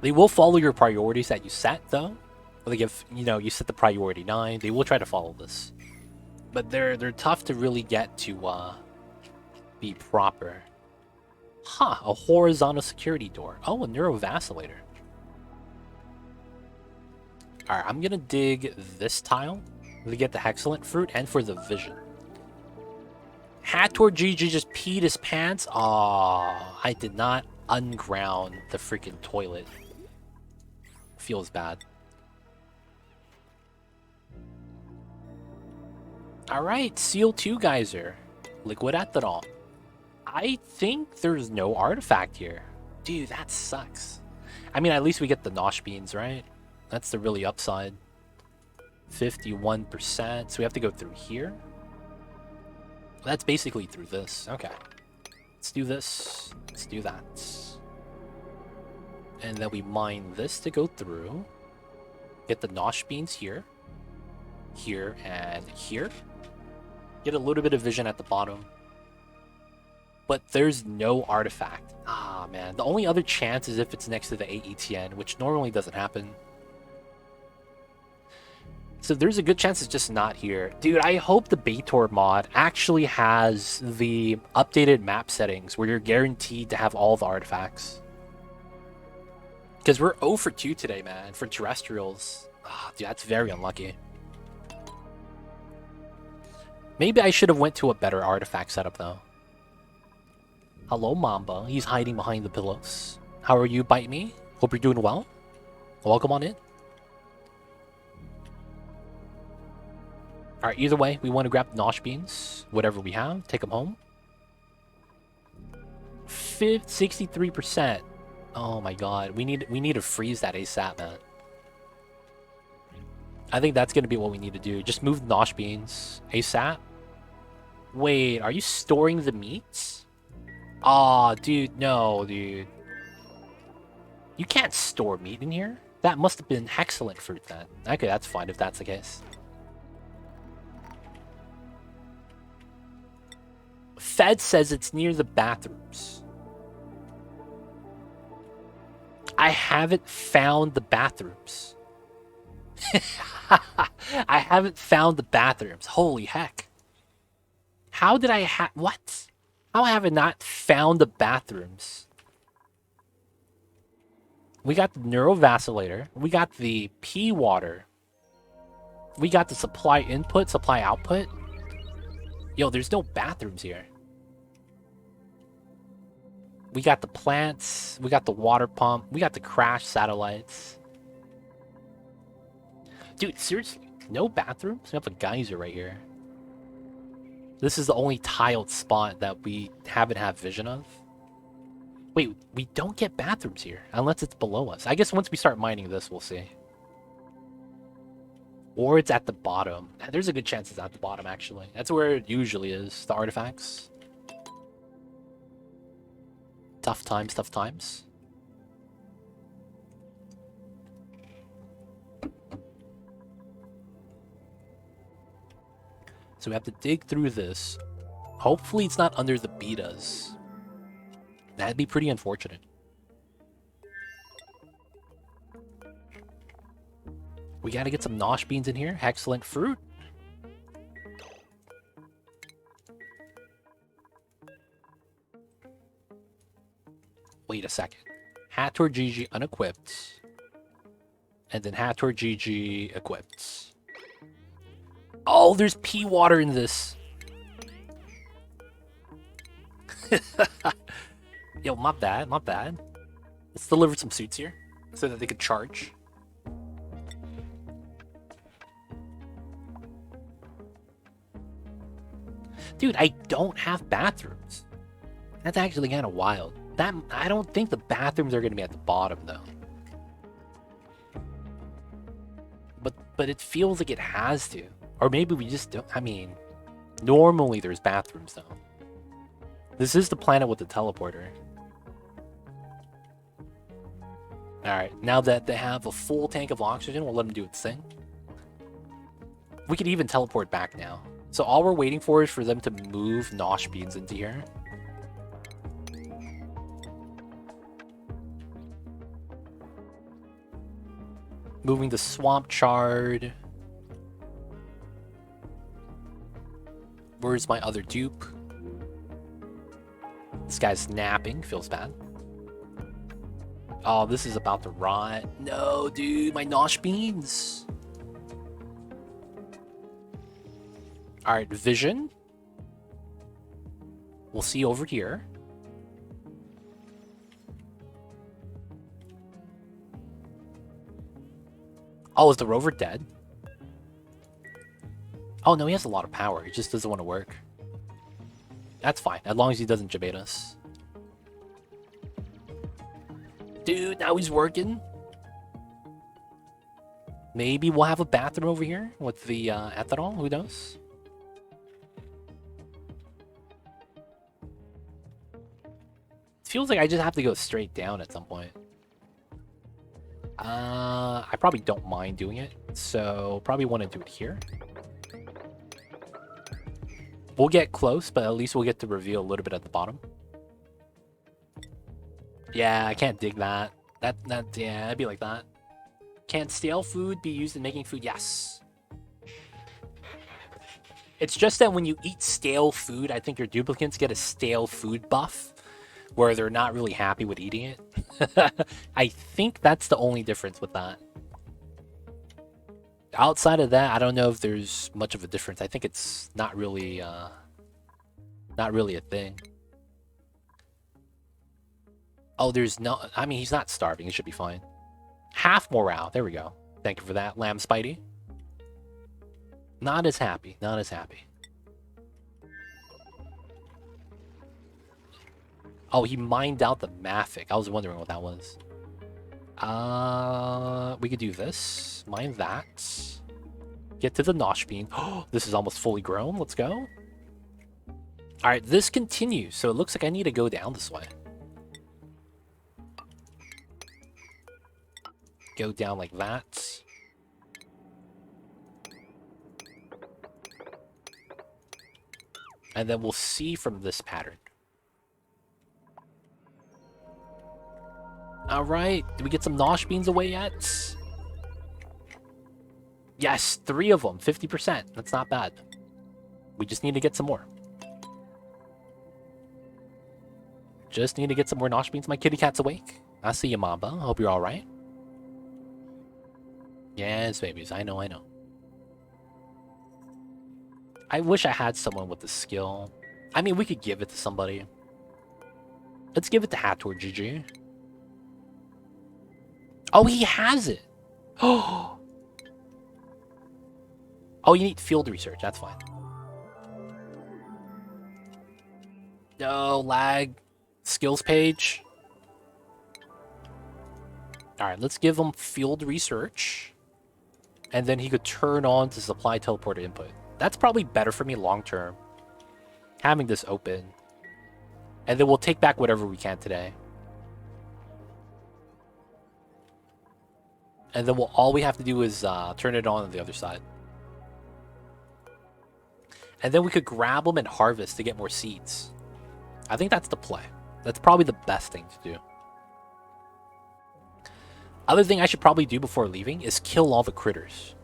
They will follow your priorities that you set, though. Like if, you know, you set the priority 9, they will try to follow this. But they're tough to really get to be proper. Huh, a horizontal security door. Oh, a neurovacillator. Alright, I'm gonna dig this tile to get the hexalate fruit and for the vision. Hator GG just peed his pants. Aw, I did not unground the freaking toilet. Feels bad. Alright, Seal 2 Geyser. Liquid ethanol. I think there's no artifact here. Dude, that sucks. I mean, at least we get the Nosh beans, right? That's the really upside. 51%. So we have to go through here. That's basically through this. Okay. Let's do this. Let's do that. And then we mine this to go through. Get the Nosh beans here. Here and here. Get a little bit of vision at the bottom. But there's no artifact. Ah, man. The only other chance is if it's next to the AETN, which normally doesn't happen. So there's a good chance it's just not here. Dude, I hope the Baator mod actually has the updated map settings where you're guaranteed to have all the artifacts. Because we're 0 for 2 today, man, for terrestrials. Ah, dude, that's very unlucky. Maybe I should have went to a better artifact setup, though. Hello, Mamba. He's hiding behind the pillows. How are you, Bite Me? Hope you're doing well. Welcome on in. Alright, either way, we want to grab Nosh beans. Whatever we have, take them home. 63%. Oh my god, we need to freeze that ASAP, man. I think that's going to be what we need to do. Just move the Nosh beans ASAP. Wait, are you storing the meats? Aw, dude, no, dude. You can't store meat in here. That must have been hexalate fruit then. Okay, that's fine if that's the case. Fed says it's near the bathrooms. I haven't found the bathrooms. I haven't found the bathrooms. Holy heck. How did I what? How have I not found the bathrooms? We got the neurovacillator. We got the pea water. We got the supply input, supply output. Yo, there's no bathrooms here. We got the plants. We got the water pump. We got the crash satellites. Dude, seriously? No bathrooms? We have a geyser right here. This is the only tiled spot that we haven't had vision of. Wait, we don't get bathrooms here unless it's below us. I guess once we start mining this, we'll see. Or it's at the bottom. There's a good chance it's at the bottom, actually. That's where it usually is, the artifacts. Tough times, tough times. So we have to dig through this. Hopefully it's not under the betas. That'd be pretty unfortunate. We gotta get some Nosh beans in here. Excellent fruit. Wait a second. Hator GG unequipped. And then Hator GG equipped. Oh, there's pea water in this. Yo, not bad, not bad. Let's deliver some suits here so that they could charge. Dude, I don't have bathrooms. That's actually kind of wild. I don't think the bathrooms are going to be at the bottom, though. But it feels like it has to. Or maybe we just don't. I mean, normally there's bathrooms, though. This is the planet with the teleporter. Alright, now that they have a full tank of oxygen, we'll let them do its thing. We could even teleport back now. So all we're waiting for is for them to move Nosh beans into here. Moving the swamp chard. Where's my other dupe? This guy's napping. Feels bad. Oh, this is about to rot. No, dude. My Nosh beans. Alright, vision. We'll see over here. Oh, is the rover dead? Oh, no, he has a lot of power. He just doesn't want to work. That's fine, as long as he doesn't jabate us. Dude, now he's working. Maybe we'll have a bathroom over here with the ethanol. Who knows? It feels like I just have to go straight down at some point. I probably don't mind doing it, so probably want to do it here. We'll get close, but at least we'll get to reveal a little bit at the bottom. Yeah, I can't dig that. Yeah, it'd be like that. Can stale food be used in making food? Yes. It's just that when you eat stale food, I think your duplicates get a stale food buff, where they're not really happy with eating it. I think that's the only difference with that. Outside of that, I don't know if there's much of a difference. I think it's not really a thing. Oh, there's no... I mean, he's not starving. He should be fine. Half morale. There we go. Thank you for that, Lamb Spidey. Not as happy. Not as happy. Oh, he mined out the Mafic. I was wondering what that was. We could do this. Mine that. Get to the Nosh bean. Oh, this is almost fully grown. Let's go. Alright, this continues. So it looks like I need to go down this way. Go down like that. And then we'll see from this pattern. Alright, did we get some Nosh beans away yet? Yes, 3 of them, 50%. That's not bad. We just need to get some more. Just need to get some more Nosh beans. My kitty cat's awake. I see you, Mamba. I hope you're alright. Yes, babies. I know, I know. I wish I had someone with the skill. I mean, we could give it to somebody. Let's give it to Hator GG. Oh, he has it. Oh, you need field research. That's fine. No, lag. Skills page. Alright, let's give him field research. And then he could turn on to supply teleporter input. That's probably better for me long term. Having this open. And then we'll take back whatever we can today. And then all we have to do is turn it on the other side. And then we could grab them and harvest to get more seeds. I think that's the play. That's probably the best thing to do. Other thing I should probably do before leaving is kill all the critters.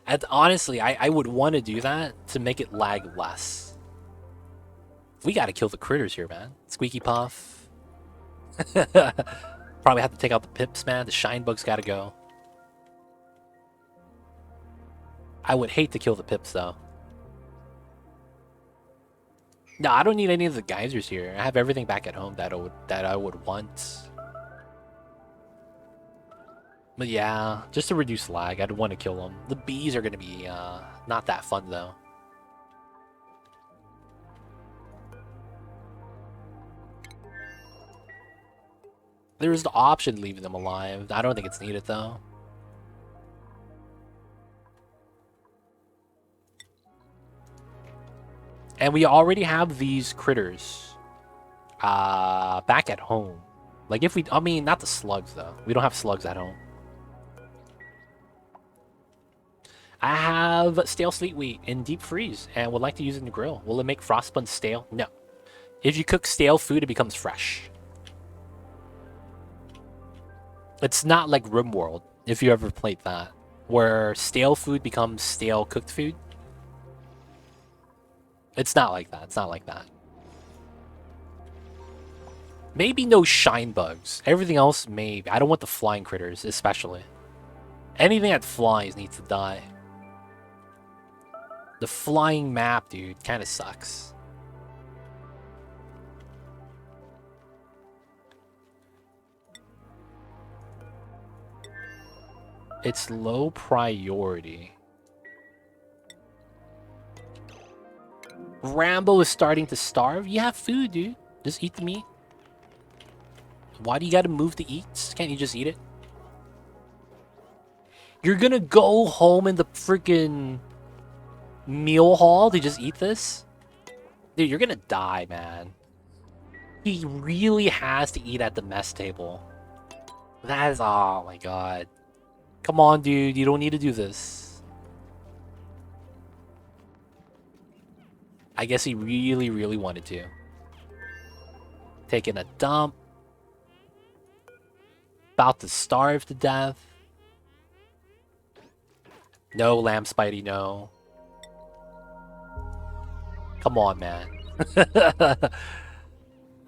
And honestly, I would want to do that to make it lag less. We gotta kill the critters here, man. Squeaky Puff. Probably have to take out the pips, man. The shine bugs gotta go. I would hate to kill the pips, though. No, I don't need any of the geysers here. I have everything back at home that I would want. But yeah, just to reduce lag, I'd want to kill them. The bees are going to be not that fun, though. There's the option leaving them alive. I don't think it's needed, though. And we already have these critters back at home. Like if we, I mean, not the slugs, though. We don't have slugs at home. I have stale sleet wheat in deep freeze and would like to use it in the grill. Will it make frostbun stale? No. If you cook stale food, it becomes fresh. It's not like RimWorld, if you ever played that, where stale food becomes stale cooked food. It's not like that. It's not like that. Maybe no shine bugs. Everything else, maybe. I don't want the flying critters, especially. Anything that flies needs to die. The flying map, dude, kind of sucks. It's low priority. Rambo is starting to starve. You have food, dude. Just eat the meat. Why do you gotta move to eat? Can't you just eat it? You're gonna go home in the freaking meal hall to just eat this? Dude, you're gonna die, man. He really has to eat at the mess table. That is, oh my god. Come on, dude. You don't need to do this. I guess he really, really wanted to. Taking a dump. About to starve to death. No, Lamb Spidey, no. Come on, man.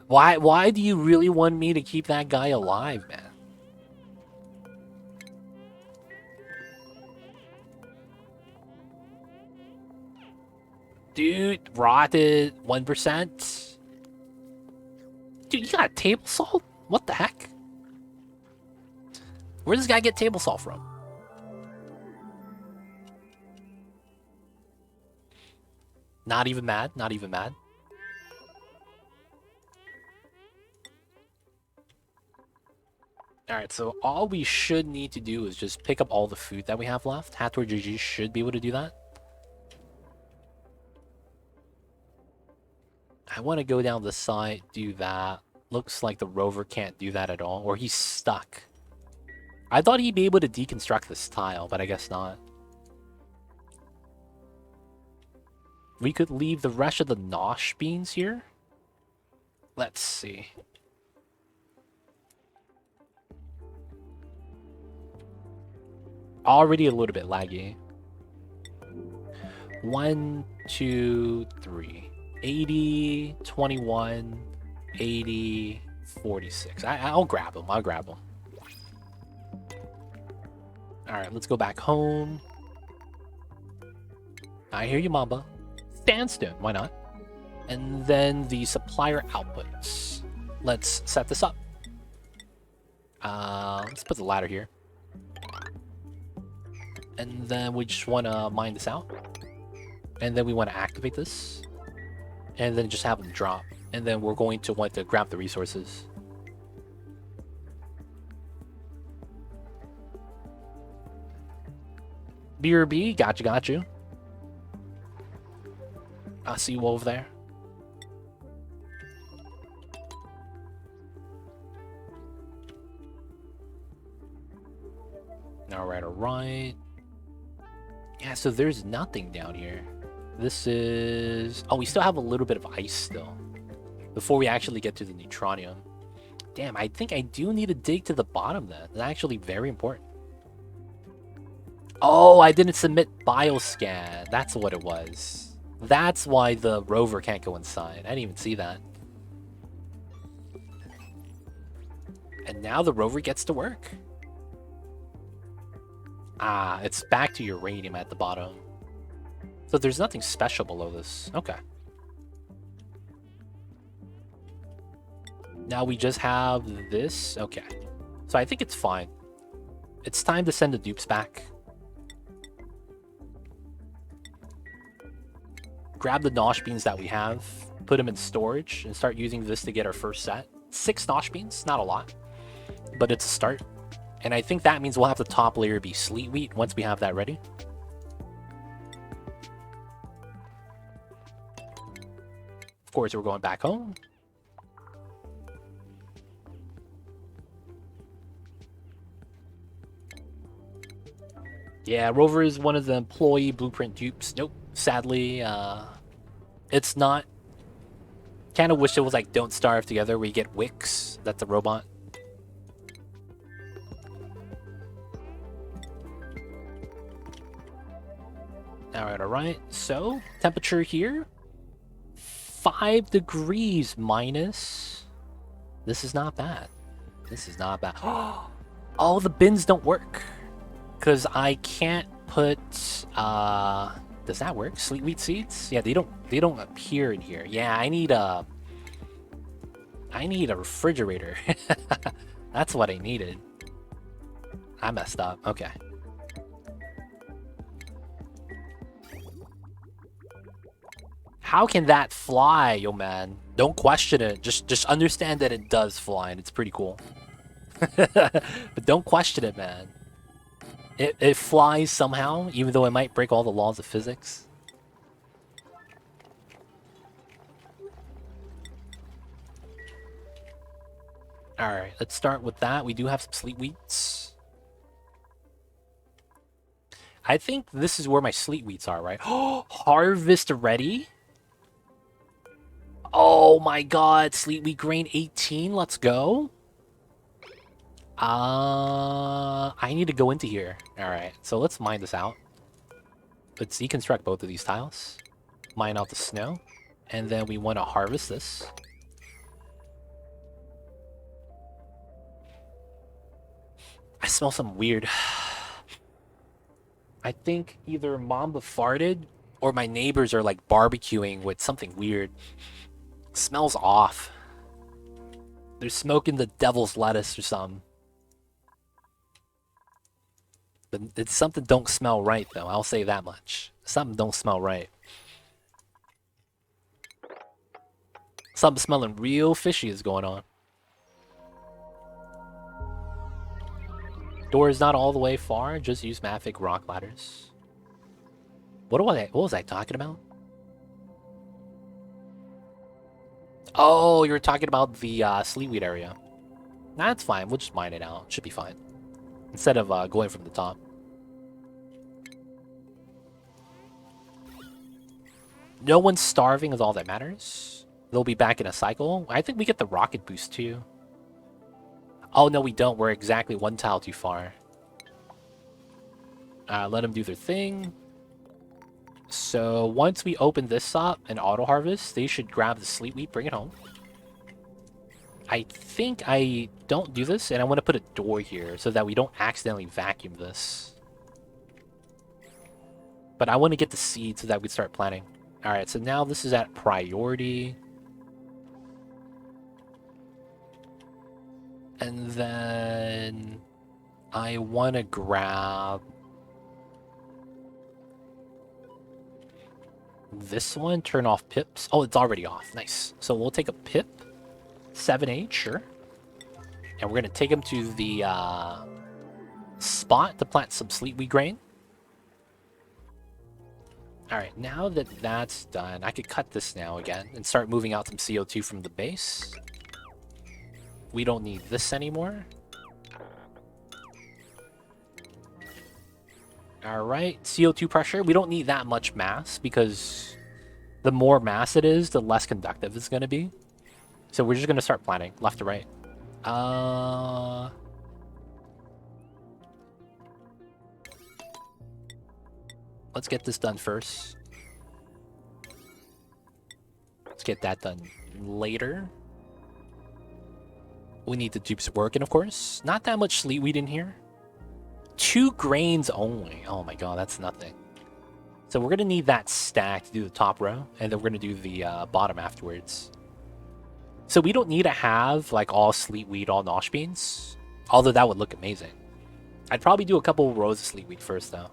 Why do you really want me to keep that guy alive, man? Dude, rotted 1%. Dude, you got table salt? What the heck? Where does this guy get table salt from? Not even mad, not even mad. Alright, so all we should need to do is just pick up all the food that we have left. Hathor GG should be able to do that. I want to go down the side, do that. Looks like the rover can't do that at all, or he's stuck. I thought he'd be able to deconstruct this tile, but I guess not. We could leave the rest of the Nosh beans here. Let's see. Already a little bit laggy. 1, 2, 3. 80, 21, 80, 46. I'll grab him. I'll grab him. Alright, let's go back home. I hear you, Mamba. Sandstone, why not? And then the supplier outputs. Let's set this up. Let's put the ladder here. And then we just want to mine this out. And then we want to activate this. And then just have them drop. And then we're going to want to grab the resources. BRB, got you. I see you over there. Alright. Yeah, so there's nothing down here. This is... Oh, we still have a little bit of ice still. Before we actually get to the neutronium. Damn, I think I do need to dig to the bottom then. That's actually very important. Oh, I didn't submit bioscan. That's what it was. That's why the rover can't go inside. I didn't even see that. And now the rover gets to work. Ah, it's back to uranium at the bottom. So there's nothing special below this. Okay. Now we just have this. Okay. So I think it's fine. It's time to send the dupes back. Grab the Nosh beans that we have, put them in storage, and start using this to get our first set. 6 Nosh beans, not a lot, but it's a start. And I think that means we'll have the top layer be sleet wheat once we have that ready. Of course, we're going back home. Yeah, Rover is one of the employee blueprint dupes. Nope, sadly, it's not. Kind of wish it was like Don't Starve Together where you get Wix. That's the robot. Alright. So, temperature here. 5 degrees minus. This is not bad. This is not bad. Oh, the bins don't work. Because I can't put, does that work? Sleet wheat seeds? Yeah, they don't appear in here. Yeah, I need a refrigerator. That's what I needed. I messed up. Okay. How can that fly, yo man? Don't question it. Just understand that it does fly and it's pretty cool. But don't question it, man. It flies somehow, even though it might break all the laws of physics. Alright, let's start with that. We do have some sleet wheats. I think this is where my sleet wheats are, right? Oh, harvest ready? Oh my god, sleet wheat grain 18, let's go. I need to go into here. Alright, so let's mine this out. Let's deconstruct both of these tiles. Mine out the snow. And then we want to harvest this. I smell something weird. I think either Mamba farted or my neighbors are like barbecuing with something weird. Smells off. They're smoking the devil's lettuce or something. It's something don't smell right, though. I'll say that much. Something don't smell right. Something smelling real fishy is going on. Door is not all the way far. Just use Mafic rock ladders. What was I talking about? Oh, you were talking about the sleetweed area. That's fine. We'll just mine it out. Should be fine. Instead of going from the top. No one's starving is all that matters. They'll be back in a cycle. I think we get the rocket boost too. Oh, no, we don't. We're exactly one tile too far. Let them do their thing. So once we open this up and auto harvest, they should grab the sleet wheat, bring it home. I think I don't do this, and I want to put a door here so that we don't accidentally vacuum this. But I want to get the seed so that we start planting. Alright, so now this is at priority. And then I want to grab this one, turn off pips. Oh, it's already off. Nice. So we'll take a pip, 7H, sure. And we're going to take them to the spot to plant some sleetweed grain. Alright, now that that's done, I could cut this now again and start moving out some CO2 from the base. We don't need this anymore. Alright, CO2 pressure. We don't need that much mass because the more mass it is, the less conductive it's going to be. So we're just going to start planting left to right. Let's get this done first. Let's get that done later. We need to do some working, of course. Not that much sleet wheat in here. 2 grains only. Oh my god, that's nothing. So we're going to need that stack to do the top row, and then we're going to do the bottom afterwards. So we don't need to have like all sleet wheat, all nosh beans, although that would look amazing. I'd probably do a couple rows of sleet wheat first, though.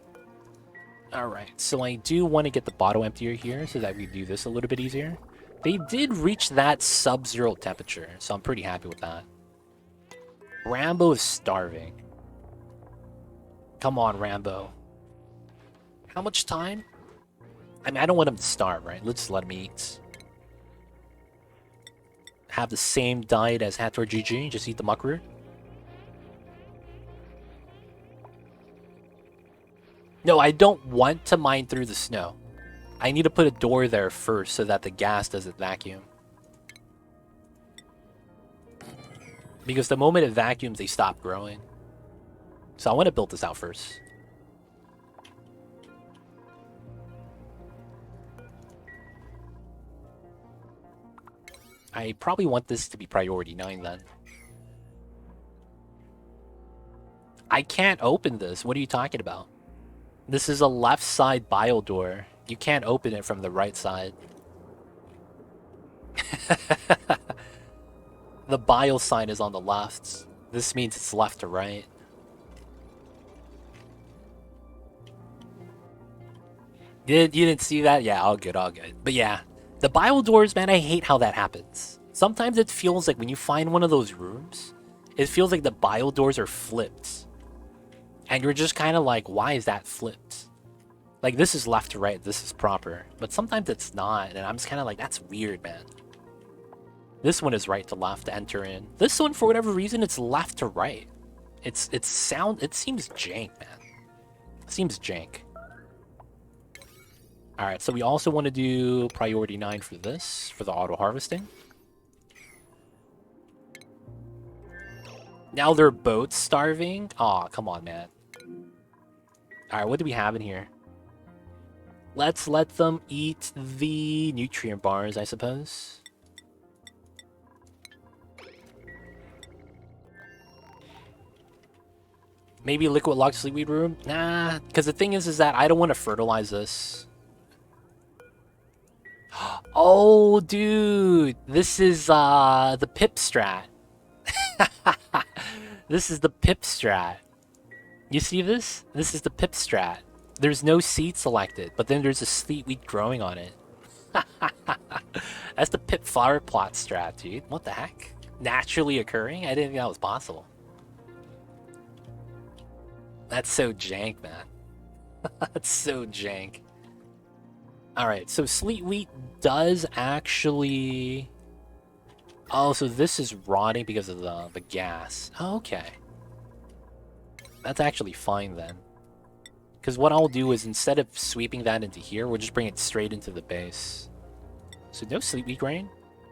Alright, so I do want to get the bottle emptier here so that we do this a little bit easier. They did reach that sub-zero temperature, so I'm pretty happy with that. Rambo is starving. Come on, Rambo. How much time? I mean, I don't want him to starve, right? Let's just let him eat. Have the same diet as Hator GG, just eat the muckroot. No, I don't want to mine through the snow. I need to put a door there first so that the gas doesn't vacuum. Because the moment it vacuums, they stop growing. So I want to build this out first. I probably want this to be priority 9 then. I can't open this. What are you talking about? This is a left side bio door. You can't open it from the right side. The bio sign is on the left. This means it's left to right. You didn't see that? Yeah, all good, all good. But yeah, the bio doors, man, I hate how that happens. Sometimes it feels like when you find one of those rooms, it feels like the bio doors are flipped. And you're just kind of like, why is that flipped? Like, this is left to right, this is proper. But sometimes it's not, and I'm just kind of like, that's weird, man. This one is right to left to enter in. This one, for whatever reason, it's left to right. It seems jank, man. It seems jank. Alright, so we also want to do priority 9 for this, for the auto harvesting. Now they're both starving? Aw, come on, man. Alright, what do we have in here? Let's let them eat the nutrient bars, I suppose. Maybe liquid locked sleepweed room? Nah, because the thing is that I don't want to fertilize this. Oh, dude, this is the pip strat. This is the pip strat. You see this? This is the pip strat. There's no seed selected, but then there's a sleet wheat growing on it. That's the pip flower plot strat, dude. What the heck? Naturally occurring? I didn't think that was possible. That's so jank, man. That's so jank. Alright, so sleet wheat does actually... Oh, so this is rotting because of the gas. Oh, okay. That's actually fine then. Because what I'll do is instead of sweeping that into here, we'll just bring it straight into the base. So no sleet wheat grain.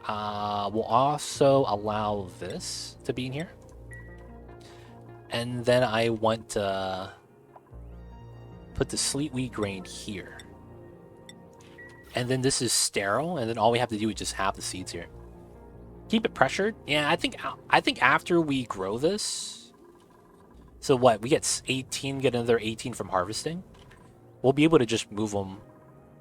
We'll also allow this to be in here. And then I want to put the sleet wheat grain here. And then this is sterile, and then all we have to do is just have the seeds here. Keep it pressured. Yeah, I think after we grow this, so what, we get 18, get another 18 from harvesting. We'll be able to just move them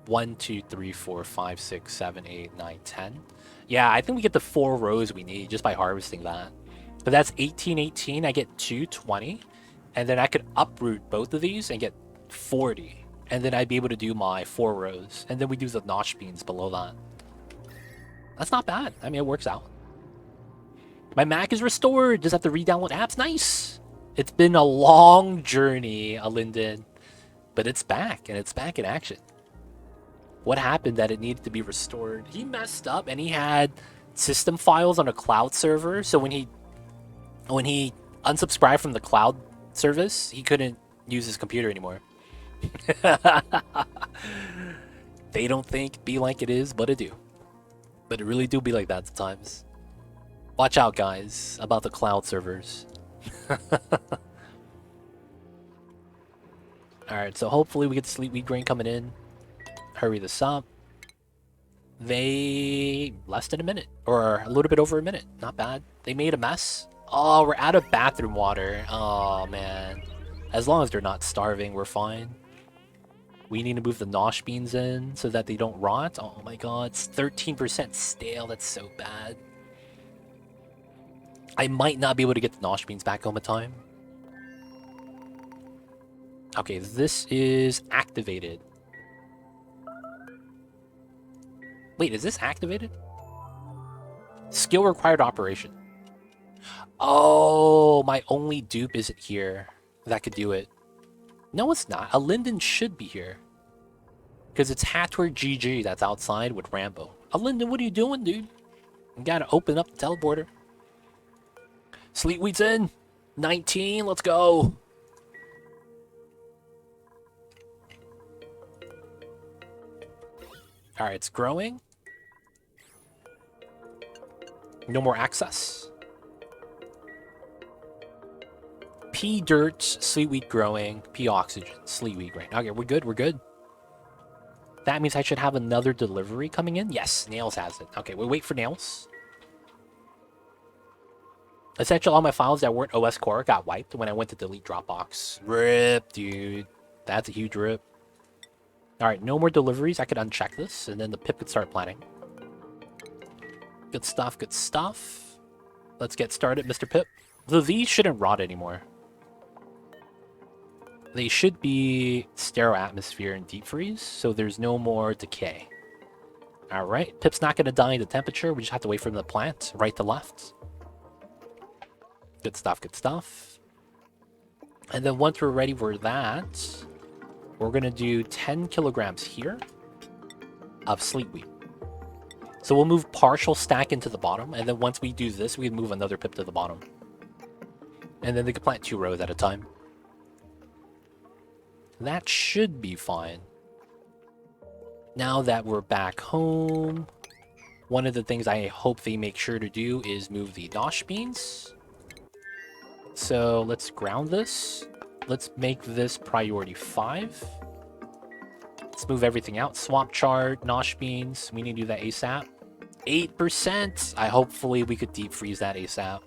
1, 2, 3, 4, 5, 6, 7, 8, 9, 10. Yeah, I think we get the 4 rows we need just by harvesting that. But that's 18, 18. I get 220, and then I could uproot both of these and get 40. And then I'd be able to do my 4 rows. And then we do the notch beans below that. That's not bad. I mean, it works out. My Mac is restored. Just have to re-download apps. Nice. It's been a long journey, Linden. But it's back, and it's back in action. What happened that it needed to be restored? He messed up, and he had system files on a cloud server. So when he unsubscribed from the cloud service, he couldn't use his computer anymore. They don't think be like it is, but it do. But it really do be like that sometimes. Watch out, guys, about the cloud servers. Alright, so hopefully we get the sleepweed grain coming in. Hurry this up. They... less than a minute. Or a little bit over a minute. Not bad. They made a mess. Oh, we're out of bathroom water. Oh, man. As long as they're not starving, we're fine. We need to move the Nosh beans in so that they don't rot. Oh my god, it's 13% stale. That's so bad. I might not be able to get the Nosh beans back home in time. Okay, this is activated. Wait, is this activated? Skill required operation. Oh, my only dupe isn't here. That could do it. No, it's not. A Linden should be here. Because it's Hatward GG that's outside with Rambo. A Linden, what are you doing, dude? You gotta open up the teleporter. Sleetweed's in. 19, let's go. Alright, it's growing. No more access. P dirt, sleetweed growing, P oxygen, sleetweed grain. Okay, we're good, we're good. That means I should have another delivery coming in? Yes, Nails has it. Okay, we'll wait for Nails. Essentially, all my files that weren't OS core got wiped when I went to delete Dropbox. Rip, dude. That's a huge rip. Alright, no more deliveries. I could uncheck this, and then the pip could start planning. Good stuff, good stuff. Let's get started, Mr. Pip. So these shouldn't rot anymore. They should be sterile atmosphere and deep freeze, so there's no more decay. Alright, Pip's not going to die in the temperature. We just have to wait for him to plant, right to left. Good stuff, good stuff. And then once we're ready for that, we're going to do 10 kilograms here of sleetweed. So we'll move partial stack into the bottom, and then once we do this, we can move another Pip to the bottom. And then they can plant 2 rows at a time. That should be fine. Now that we're back home, one of the things I hope they make sure to do is move the Nosh beans. So let's ground this. Let's make this priority 5. Let's move everything out. Swamp chard, Nosh beans. We need to do that ASAP. 8%! Hopefully we could deep freeze that ASAP.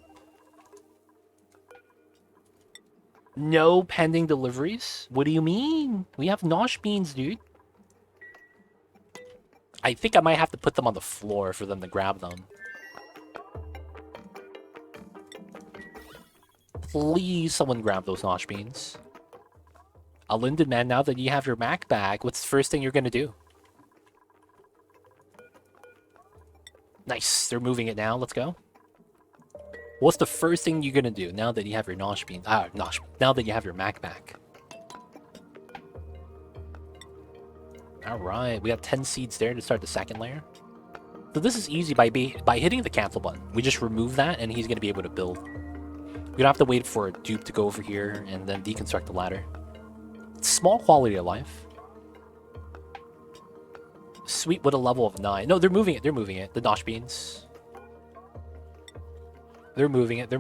No pending deliveries? What do you mean? We have Nosh beans, dude. I think I might have to put them on the floor for them to grab them. Please, someone grab those Nosh beans. A Linden, man, now that you have your Mac back, what's the first thing you're gonna do? Nice, they're moving it now. Let's go. What's the first thing you're gonna do now that you have your Nosh beans? Now that you have your Mac back. Alright, we got 10 seeds there to start the second layer. So this is easy by hitting the cancel button. We just remove that and he's gonna be able to build. We don't have to wait for a dupe to go over here and then deconstruct the ladder. Small quality of life. Sweet with a level of 9. No, they're moving it, the Nosh beans. They're moving it,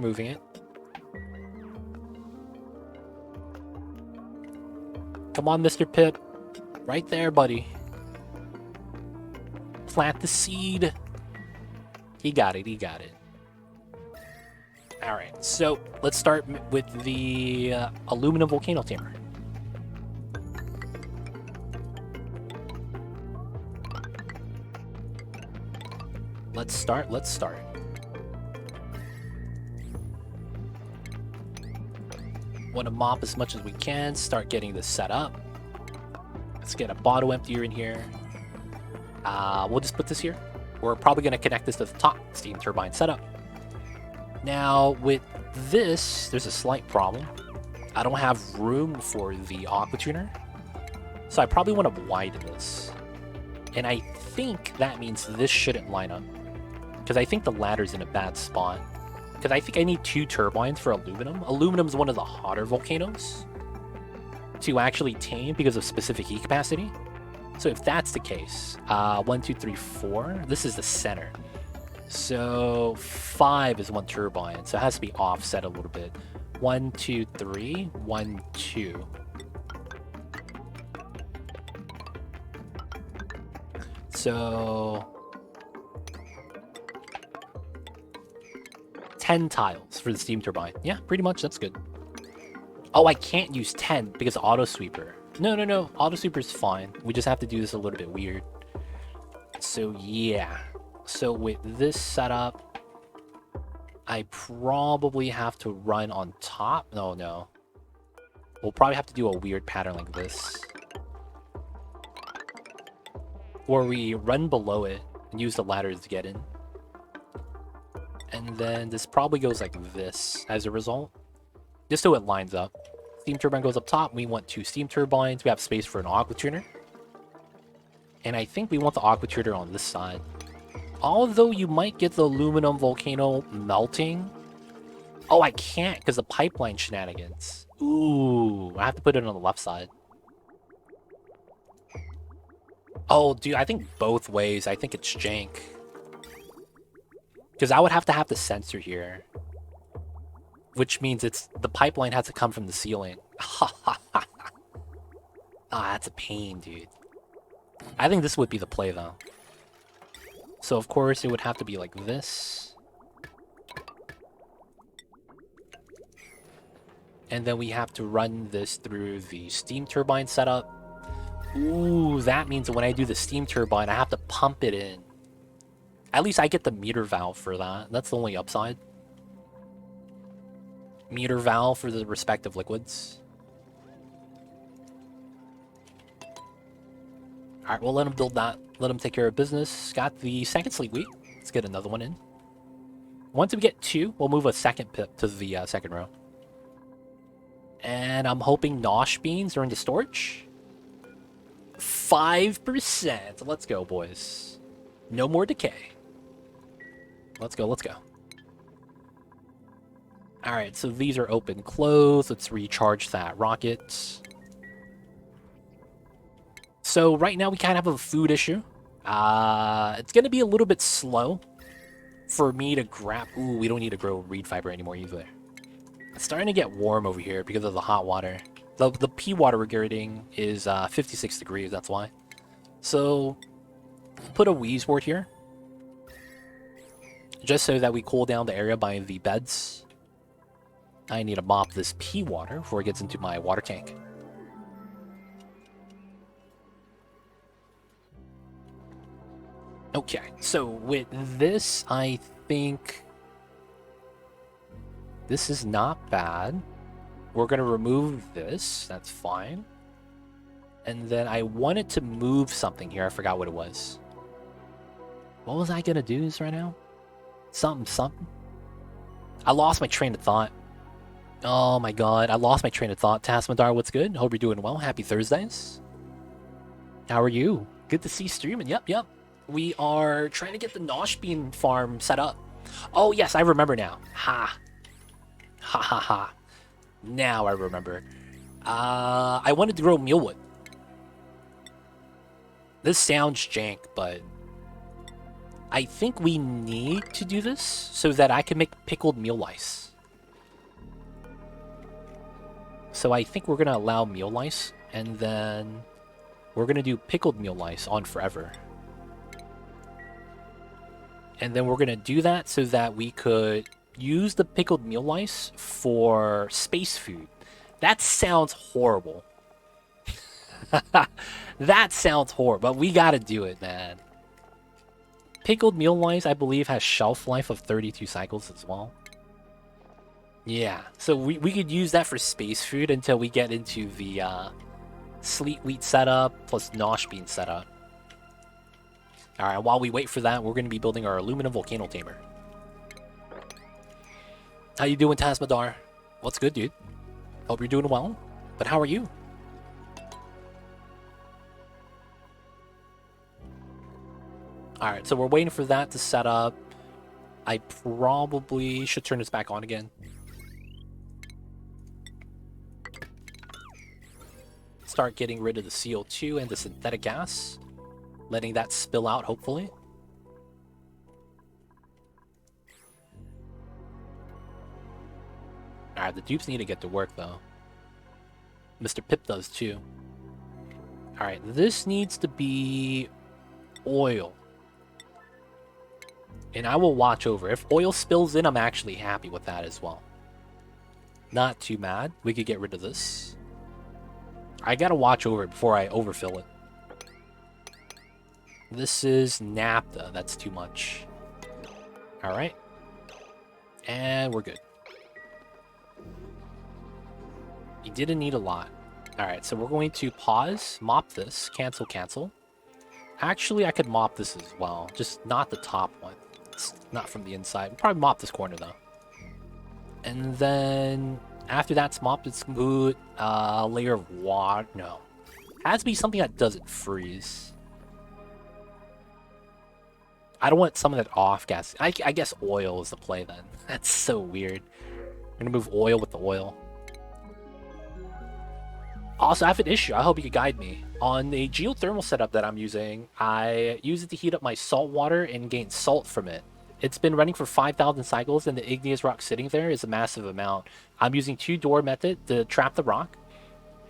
Come on, Mr. Pip. Right there, buddy. Plant the seed. He got it. Alright, so let's start with the aluminum volcano tamer. Let's start. Want to mop as much as we can, start getting this set up. Let's get a bottle emptier in here. We'll just put this here. We're probably going to connect this to the top steam turbine setup. Now, with this, there's a slight problem. I don't have room for the aqua tuner, so I probably want to widen this. And I think that means this shouldn't line up, because I think the ladder's in a bad spot. Because I think I need 2 turbines for aluminum. Aluminum's one of the hotter volcanoes to actually tame because of specific heat capacity. So if that's the case, 1, 2, 3, 4. This is the center. So 5 is 1 turbine, so it has to be offset a little bit. 1, 2, 3, 1, 2. So 10 tiles for the steam turbine. Yeah, pretty much, that's good. Oh, I can't use 10 because of auto sweeper. No, no, no, auto sweeper's fine. We just have to do this a little bit weird. So yeah. So with this setup, I probably have to run on top. No, no. We'll probably have to do a weird pattern like this. Or we run below it and use the ladders to get in. And then this probably goes like this as a result. Just so it lines up. Steam turbine goes up top. We want 2 steam turbines. We have space for an aqua tuner. And I think we want the aqua tuner on this side. Although you might get the aluminum volcano melting. Oh, I can't because the pipeline shenanigans. Ooh, I have to put it on the left side. Oh, dude, I think both ways. I think it's jank. Because I would have to have the sensor here. Which means the pipeline has to come from the ceiling. Ah, that's a pain, dude. I think this would be the play, though. So, of course, it would have to be like this. And then we have to run this through the steam turbine setup. Ooh, that means that when I do the steam turbine, I have to pump it in. At least I get the meter valve for that. That's the only upside. Meter valve for the respective liquids. Alright, we'll let him build that. Let him take care of business. Got the second sleep week. Let's get another one in. Once we get 2, we'll move a second pip to the second row. And I'm hoping Nosh beans are into storage. 5%. Let's go, boys. No more decay. Let's go, let's go. Alright, so these are open, closed. Let's recharge that rocket. So right now we kind of have a food issue. It's going to be a little bit slow for me to grab... Ooh, we don't need to grow reed fiber anymore either. It's starting to get warm over here because of the hot water. The pea water we're getting is 56 degrees, that's why. So, put a wheeze board here. Just so that we cool down the area by the beds. I need to mop this pea water before it gets into my water tank. Okay, so with this, I think this is not bad. We're going to remove this. That's fine. And then I wanted to move something here. I forgot what it was. What was I going to do this right now? Something. I lost my train of thought. Oh my god, I lost my train of thought. Tasmadar, what's good? Hope you're doing well. Happy Thursdays. How are you? Good to see you streaming. Yep. We are trying to get the Nosh bean farm set up. Oh yes, I remember now. Ha. Now I remember. I wanted to grow mealwood. This sounds jank, but I think we need to do this so that I can make pickled meal lice. So I think we're going to allow meal lice, and then we're going to do pickled meal lice on forever. And then we're going to do that so that we could use the pickled meal lice for space food. That sounds horrible. That sounds horrible, but we got to do it, man. Pickled meal lice, I believe, has shelf life of 32 cycles as well. Yeah, so we could use that for space food until we get into the sleet wheat setup plus Nosh bean setup. Alright, while we wait for that, we're going to be building our aluminum volcano tamer. How you doing, Tasmadar? What's good, dude? Hope you're doing well. But how are you? Alright, so we're waiting for that to set up. I probably should turn this back on again. Start getting rid of the CO2 and the synthetic gas. Letting that spill out, hopefully. Alright, the dupes need to get to work, though. Mr. Pip does, too. Alright, this needs to be oil. And I will watch over. If oil spills in, I'm actually happy with that as well. Not too mad. We could get rid of this. I gotta watch over it before I overfill it. This is naphtha. That's too much. Alright. And we're good. You didn't need a lot. Alright, so we're going to pause, mop this, cancel, cancel. Actually, I could mop this as well. Just not the top one. It's not from the inside. We'll probably mop this corner, though. And then, after that's mopped, it's smooth. Layer of water. No. It has to be something that doesn't freeze. I don't want some of that off gas. I guess oil is the play, then. That's so weird. I'm gonna move oil with the oil. Also, I have an issue. I hope you can guide me. On the geothermal setup that I'm using, I use it to heat up my salt water and gain salt from it. It's been running for 5,000 cycles, and the igneous rock sitting there is a massive amount. I'm using 2-door method to trap the rock.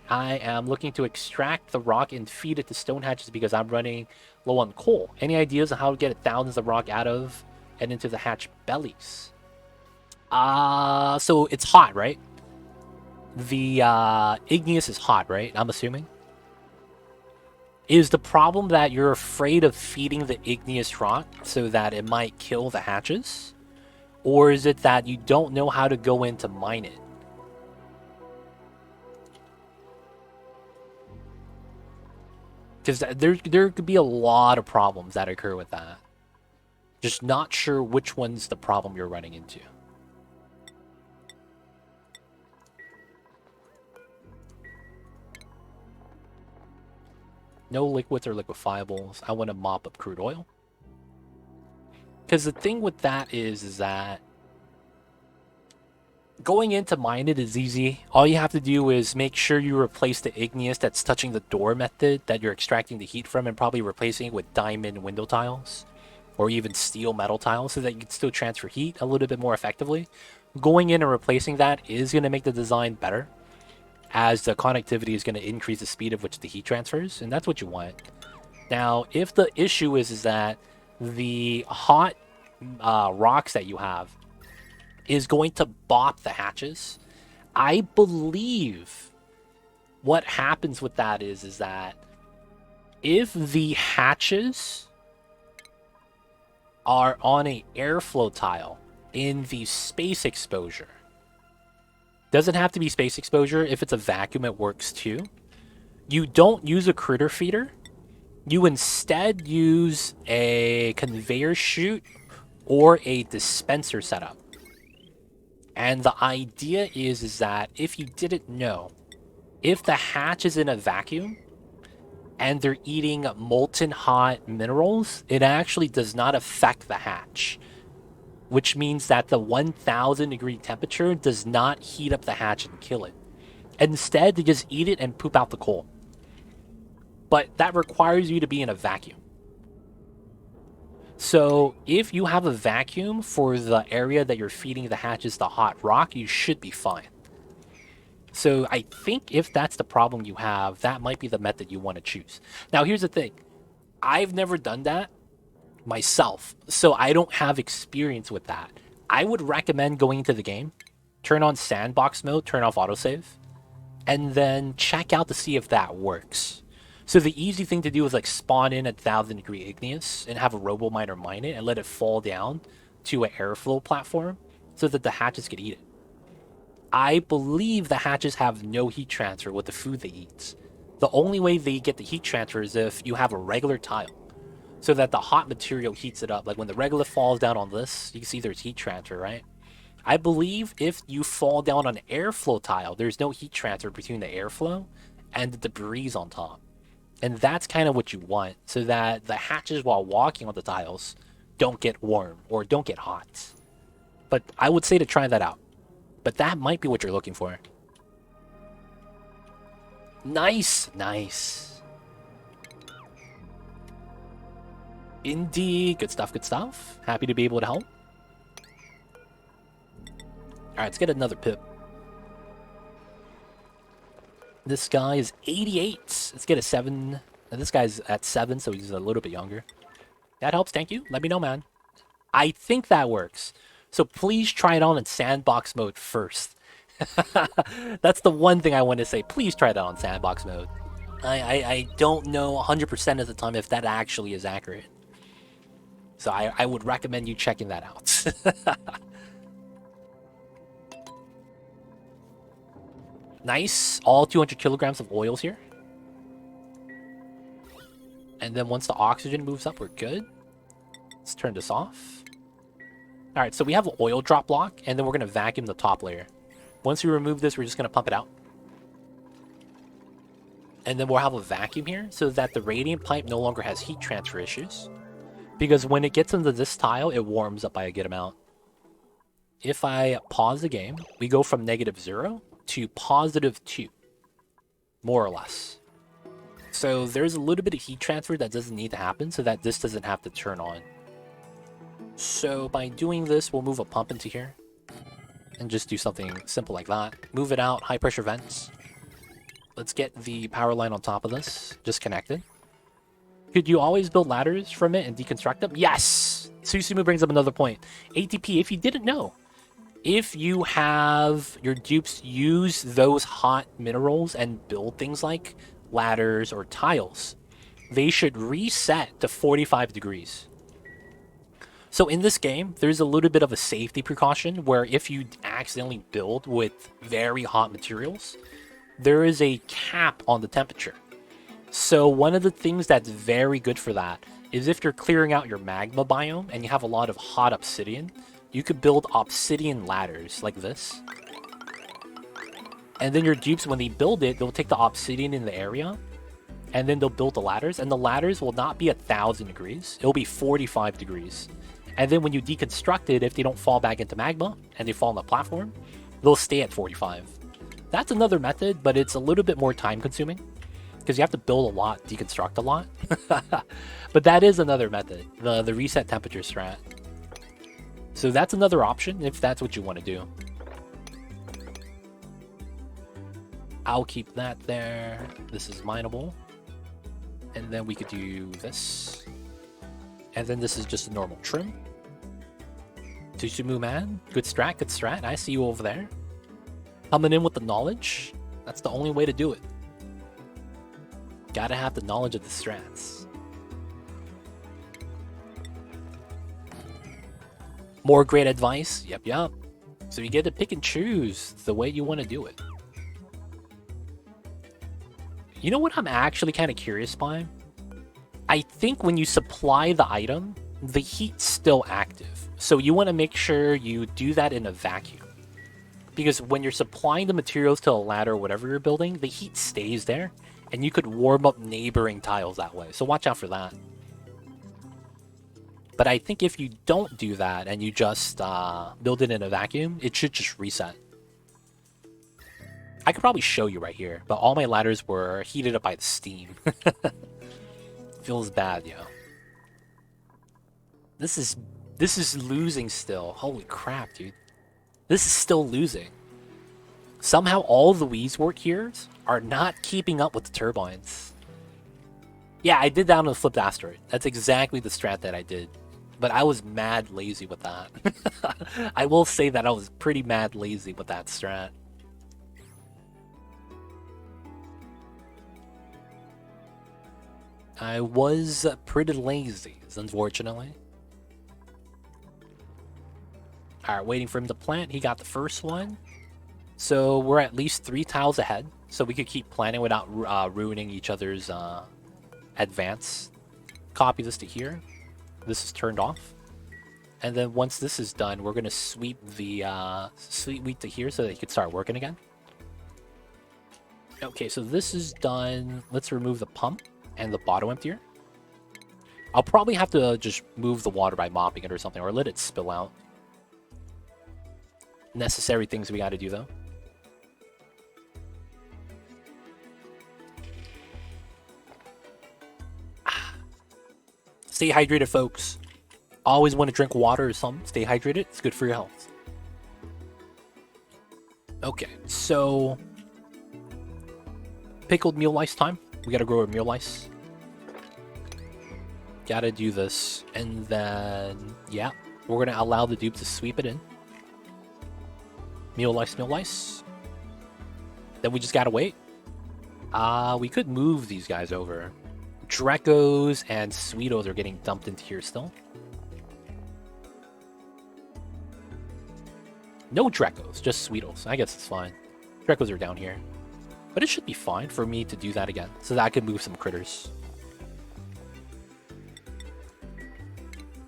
I am looking to extract the rock and feed it to stone hatches because I'm running low on coal. Any ideas on how to get thousands of rock out of and into the hatch bellies? So it's hot, right? The igneous is hot, right? I'm assuming. Is the problem that you're afraid of feeding the igneous rock so that it might kill the hatches? Or is it that you don't know how to go in to mine it? Because there could be a lot of problems that occur with that. Just not sure which one's the problem you're running into. No liquids or liquefiables. I want to mop up crude oil. Because the thing with that is that going in to mine it is easy. All you have to do is make sure you replace the igneous that's touching the door method that you're extracting the heat from, and probably replacing it with diamond window tiles or even steel metal tiles so that you can still transfer heat a little bit more effectively. Going in and replacing that is going to make the design better, as the connectivity is going to increase the speed of which the heat transfers, and that's what you want. Now, if the issue is that the hot rocks that you have is going to bop the hatches, I believe what happens with that is that if the hatches are on a airflow tile in the space exposure, doesn't have to be space exposure. If it's a vacuum, it works too. You don't use a critter feeder. You instead use a conveyor chute or a dispenser setup. And the idea is that if you didn't know, if the hatch is in a vacuum and they're eating molten hot minerals, it actually does not affect the hatch. Which means that the 1,000 degree temperature does not heat up the hatch and kill it. Instead, they just eat it and poop out the coal. But that requires you to be in a vacuum. So if you have a vacuum for the area that you're feeding the hatches the hot rock, you should be fine. So I think if that's the problem you have, that might be the method you want to choose. Now here's the thing. I've never done that myself, so I don't have experience with that. I would recommend going into the game, turn on sandbox mode, turn off autosave, and then check out to see if that works. So the easy thing to do is like spawn in a 1,000 degree igneous and have a robo miner mine it and let it fall down to an airflow platform so that the hatches could eat it. I believe the hatches have no heat transfer with the food they eat. The only way they get the heat transfer is if you have a regular tile, so that the hot material heats it up. Like when the regolith falls down on this, you can see there's heat transfer, right? I believe if you fall down on an airflow tile, there's no heat transfer between the airflow and the debris on top. And that's kind of what you want, so that the hatches while walking on the tiles don't get warm or don't get hot. But I would say to try that out. But that might be what you're looking for. Nice, nice. Indeed, good stuff, good stuff. Happy to be able to help. Alright, let's get another pip. This guy is 88. Let's get a 7. And this guy's at 7, so he's a little bit younger. That helps, thank you. Let me know, man. I think that works. So please try it on in sandbox mode first. That's the one thing I want to say. Please try that on sandbox mode. I don't know 100% of the time if that actually is accurate. So I would recommend you checking that out. Nice. All 200 kilograms of oils here. And then once the oxygen moves up, we're good. Let's turn this off. Alright, so we have an oil drop block, and then we're going to vacuum the top layer. Once we remove this, we're just going to pump it out. And then we'll have a vacuum here, so that the radiant pipe no longer has heat transfer issues. Because when it gets into this tile, it warms up by a good amount. If I pause the game, we go from -0 to +2. More or less. So there's a little bit of heat transfer that doesn't need to happen so that this doesn't have to turn on. So by doing this, we'll move a pump into here. And just do something simple like that. Move it out, high pressure vents. Let's get the power line on top of this, just connected. Could you always build ladders from it and deconstruct them? Yes! Susumu brings up another point. ATP, if you didn't know, if you have your dupes use those hot minerals and build things like ladders or tiles, they should reset to 45 degrees. So in this game, there's a little bit of a safety precaution where if you accidentally build with very hot materials, there is a cap on the temperature. So one of the things that's very good for that is if you're clearing out your magma biome and you have a lot of hot obsidian, you could build obsidian ladders like this. And then your dupes, when they build it, they'll take the obsidian in the area, and then they'll build the ladders, and the ladders will not be 1,000 degrees. It'll be 45 degrees. And then when you deconstruct it, if they don't fall back into magma, and they fall on the platform, they'll stay at 45. That's another method, but it's a little bit more time-consuming, because you have to build a lot, deconstruct a lot. But that is another method, the reset temperature strat. So that's another option, if that's what you want to do. I'll keep that there. This is mineable. And then we could do this. And then this is just a normal trim. Tsusumu man, good strat, good strat. I see you over there. Coming in with the knowledge. That's the only way to do it. Gotta have the knowledge of the strats. More great advice. Yep. So you get to pick and choose the way you want to do it. You know what I'm actually kind of curious by? I think when you supply the item, the heat's still active. So you want to make sure you do that in a vacuum. Because when you're supplying the materials to a ladder or whatever you're building, the heat stays there. And you could warm up neighboring tiles that way. So watch out for that. But I think if you don't do that and you just build it in a vacuum, it should just reset. I could probably show you right here, but all my ladders were heated up by the steam. Feels bad, yo. This is losing still. Holy crap, dude. This is still losing. Somehow all the Weezework here are not keeping up with the turbines. Yeah, I did that on the flipped asteroid. That's exactly the strat that I did. But I was mad lazy with that. I will say that I was pretty mad lazy with that strat. I was pretty lazy, unfortunately. Alright, waiting for him to plant. He got the first one. So we're at least 3 tiles ahead. So we could keep planting without ruining each other's advance. Copy this to here. This is turned off. And then once this is done, we're going to sweep the sweet wheat to here so that he could start working again. Okay, so this is done. Let's remove the pump and the bottle emptier. I'll probably have to just move the water by mopping it or something, or let it spill out. Necessary things we got to do, though. Stay hydrated, folks. Always want to drink water or something. Stay hydrated. It's good for your health. Okay, so pickled meal lice time. We gotta grow a meal lice. Gotta do this. And then, yeah, we're gonna allow the dupe to sweep it in. Meal lice, meal lice. Then we just gotta wait. We could move these guys over. Drekos and Sweetos are getting dumped into here still. No Drekos, just Sweetos. I guess it's fine. Drekos are down here. But it should be fine for me to do that again, so that I can move some critters.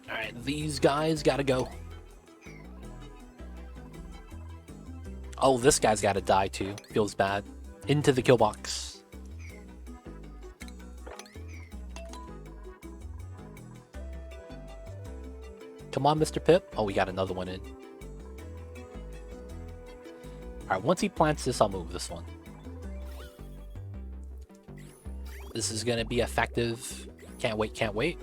Alright, these guys gotta go. Oh, this guy's gotta die too. Feels bad. Into the kill box. Come on, Mr. Pip. Oh, we got another one in. Alright, once he plants this, I'll move this one. This is gonna be effective. Can't wait, can't wait.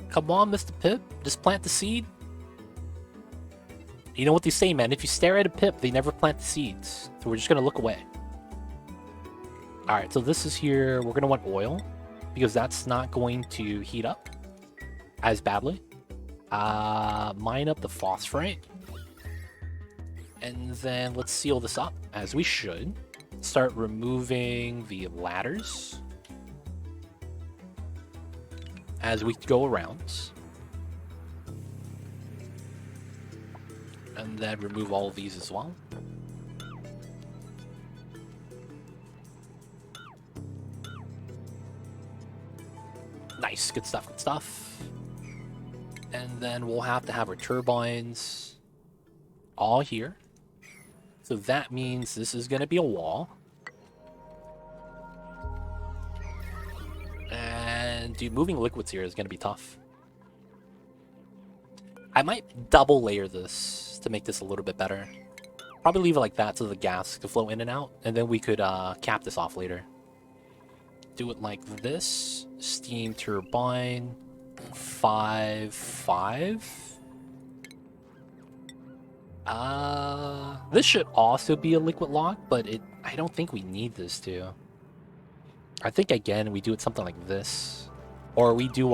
Come on, Mr. Pip. Just plant the seed. You know what they say, man. If you stare at a pip, they never plant the seeds. So we're just gonna look away. Alright, so this is here. We're gonna want oil, because that's not going to heat up as badly. Mine up the phosphorite. And then let's seal this up, as we should. Start removing the ladders as we go around. And then remove all of these as well. Nice, good stuff, good stuff. And then we'll have to have our turbines all here. So that means this is going to be a wall. And dude, moving liquids here is going to be tough. I might double layer this to make this a little bit better. Probably leave it like that so the gas could flow in and out. And then we could cap this off later. Do it like this. Steam turbine. 5, 5. This should also be a liquid lock, but I don't think we need this to. I think again we do it something like this, or we do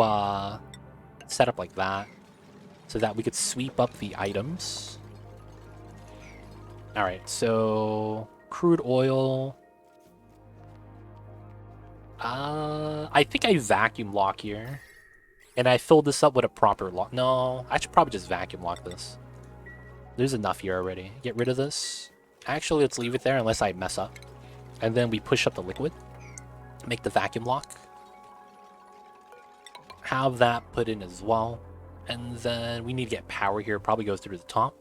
setup like that, so that we could sweep up the items. All right, so crude oil. I think I vacuum lock here, and I filled this up with a proper lock. No, I should probably just vacuum lock this. There's enough here already. Get rid of this. Actually, let's leave it there unless I mess up. And then we push up the liquid. Make the vacuum lock. Have that put in as well. And then we need to get power here. Probably goes through the top.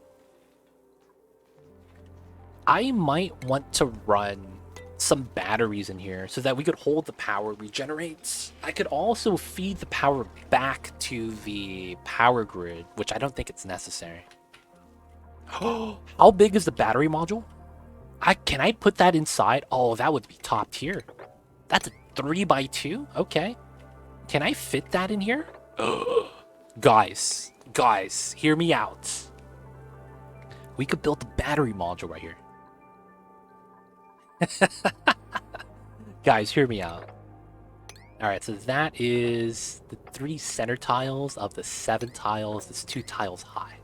I might want to run some batteries in here so that we could hold the power regenerates. I could also feed the power back to the power grid, which I don't think it's necessary. How big is the battery module? Can I put that inside? Oh, that would be top tier. That's a 3x2? Okay. Can I fit that in here? Guys, hear me out. We could build the battery module right here. Guys, hear me out. Alright, so that is the 3 center tiles of the 7 tiles. That's 2 tiles high.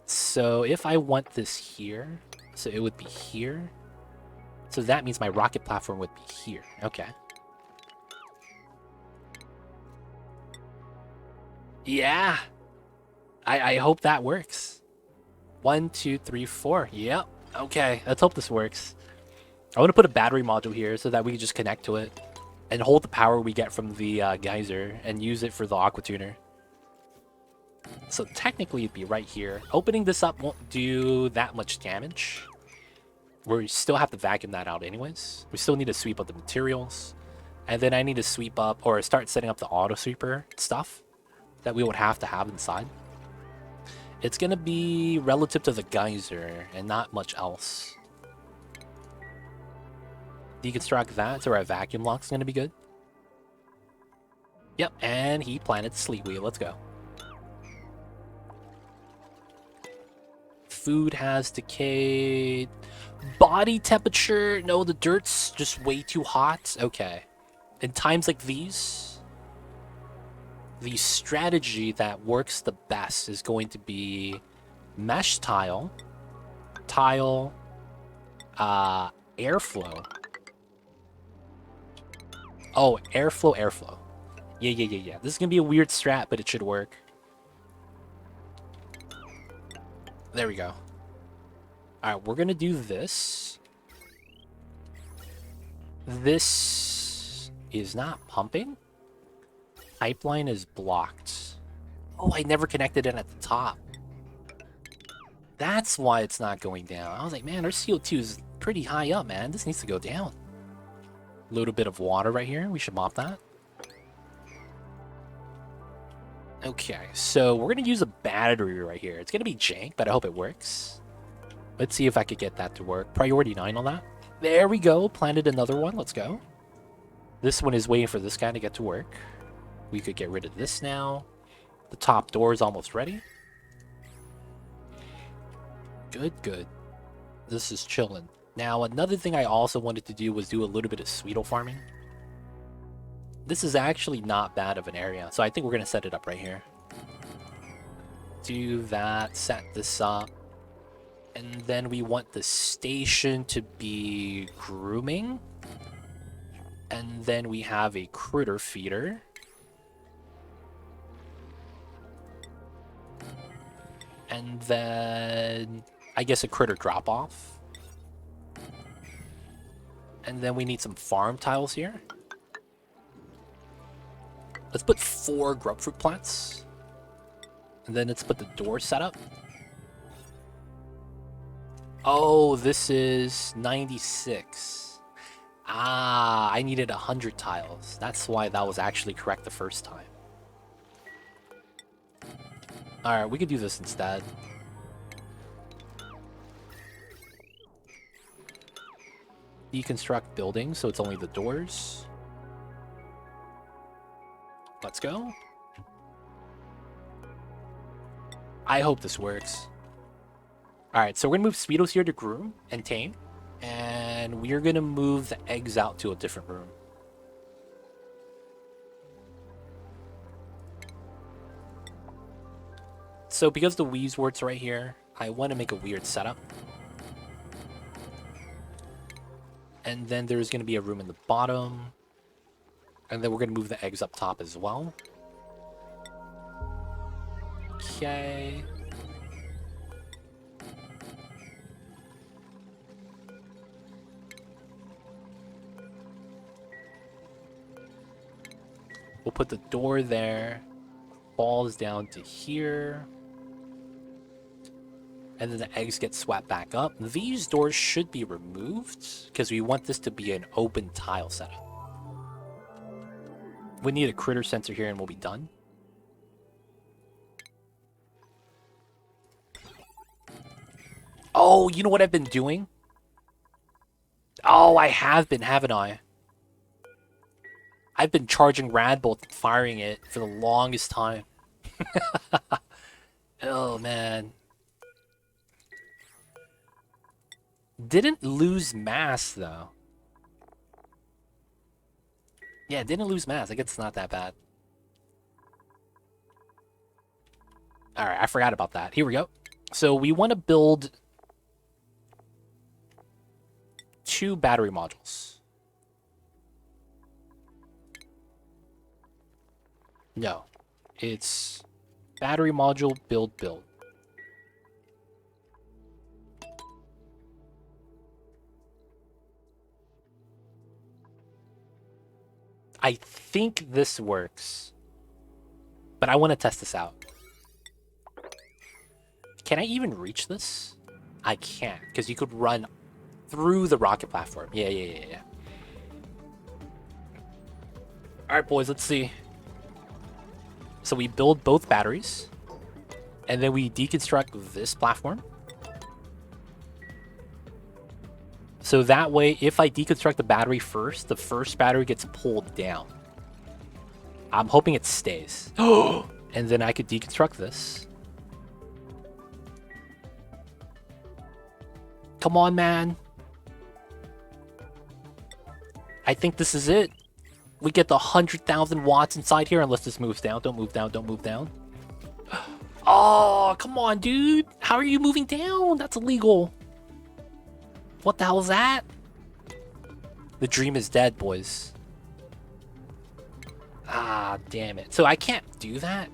So if I want this here, so it would be here. So that means my rocket platform would be here. Okay. Yeah. I hope that works. 1, 2, 3, 4. Yep. Okay, let's hope this works. I want to put a battery module here so that we can just connect to it and hold the power we get from the geyser and use it for the aqua tuner. So technically it'd be right here. Opening this up won't do that much damage. We still have to vacuum that out anyways. We still need to sweep up the materials. And then I need to sweep up or start setting up the auto sweeper stuff that we would have to have inside. It's going to be relative to the geyser and not much else. Deconstruct that so our vacuum lock's going to be good. Yep, and he planted the sleep wheel. Let's go. Food has decayed. Body temperature. No, the dirt's just way too hot. Okay. In times like these, the strategy that works the best is going to be mesh tile, airflow. Oh, airflow. Yeah. This is gonna be a weird strat, but it should work. There we go. Alright, we're gonna do this. This is not pumping. Pipeline is blocked. Oh, I never connected it at the top. That's why it's not going down. I was like, man, our CO2 is pretty high up, man. This needs to go down. A little bit of water right here. We should mop that. Okay, so we're going to use a battery right here. It's going to be jank, but I hope it works. Let's see if I could get that to work. Priority 9 on that. There we go. Planted another one. Let's go. This one is waiting for this guy to get to work. We could get rid of this now. The top door is almost ready. Good. This is chilling. Now, another thing I also wanted to do was do a little bit of Sweetle farming. This is actually not bad of an area, so I think we're going to set it up right here. Do that, set this up. And then we want the station to be grooming. And then we have a critter feeder. And then I guess a critter drop-off. And then we need some farm tiles here. Let's put 4 grubfruit plants. And then let's put the door set up. Oh, this is 96. Ah, I needed 100 tiles. That's why that was actually correct the first time. Alright, we could do this instead. Deconstruct buildings, so it's only the doors. Let's go. I hope this works. Alright, so we're going to move Speedos here to groom and tame. And we're going to move the eggs out to a different room. So because the Weasewort's right here, I want to make a weird setup. And then there's going to be a room in the bottom. And then we're going to move the eggs up top as well. Okay. We'll put the door there. Falls down to here. And then the eggs get swept back up. These doors should be removed because we want this to be an open tile setup. We need a critter sensor here and we'll be done. Oh, you know what I've been doing? Oh, I have been, haven't I? I've been charging Radbolt and firing it for the longest time. Oh, man. Didn't lose mass, though. Yeah, didn't lose mass. I guess it's not that bad. Alright, I forgot about that. Here we go. So we want to build 2 battery modules. No. It's battery module build. I think this works. But I want to test this out. Can I even reach this? I can't, because you could run through the rocket platform. Yeah. Alright, boys, let's see. So we build both batteries. And then we deconstruct this platform. So that way, if I deconstruct the battery first, the first battery gets pulled down. I'm hoping it stays. And then I could deconstruct this. Come on, man. I think this is it. We get the 100,000 watts inside here unless this moves down. Don't move down. Don't move down. Oh, come on, dude. How are you moving down? That's illegal. What the hell is that? The dream is dead, boys. Ah, damn it. So I can't do that?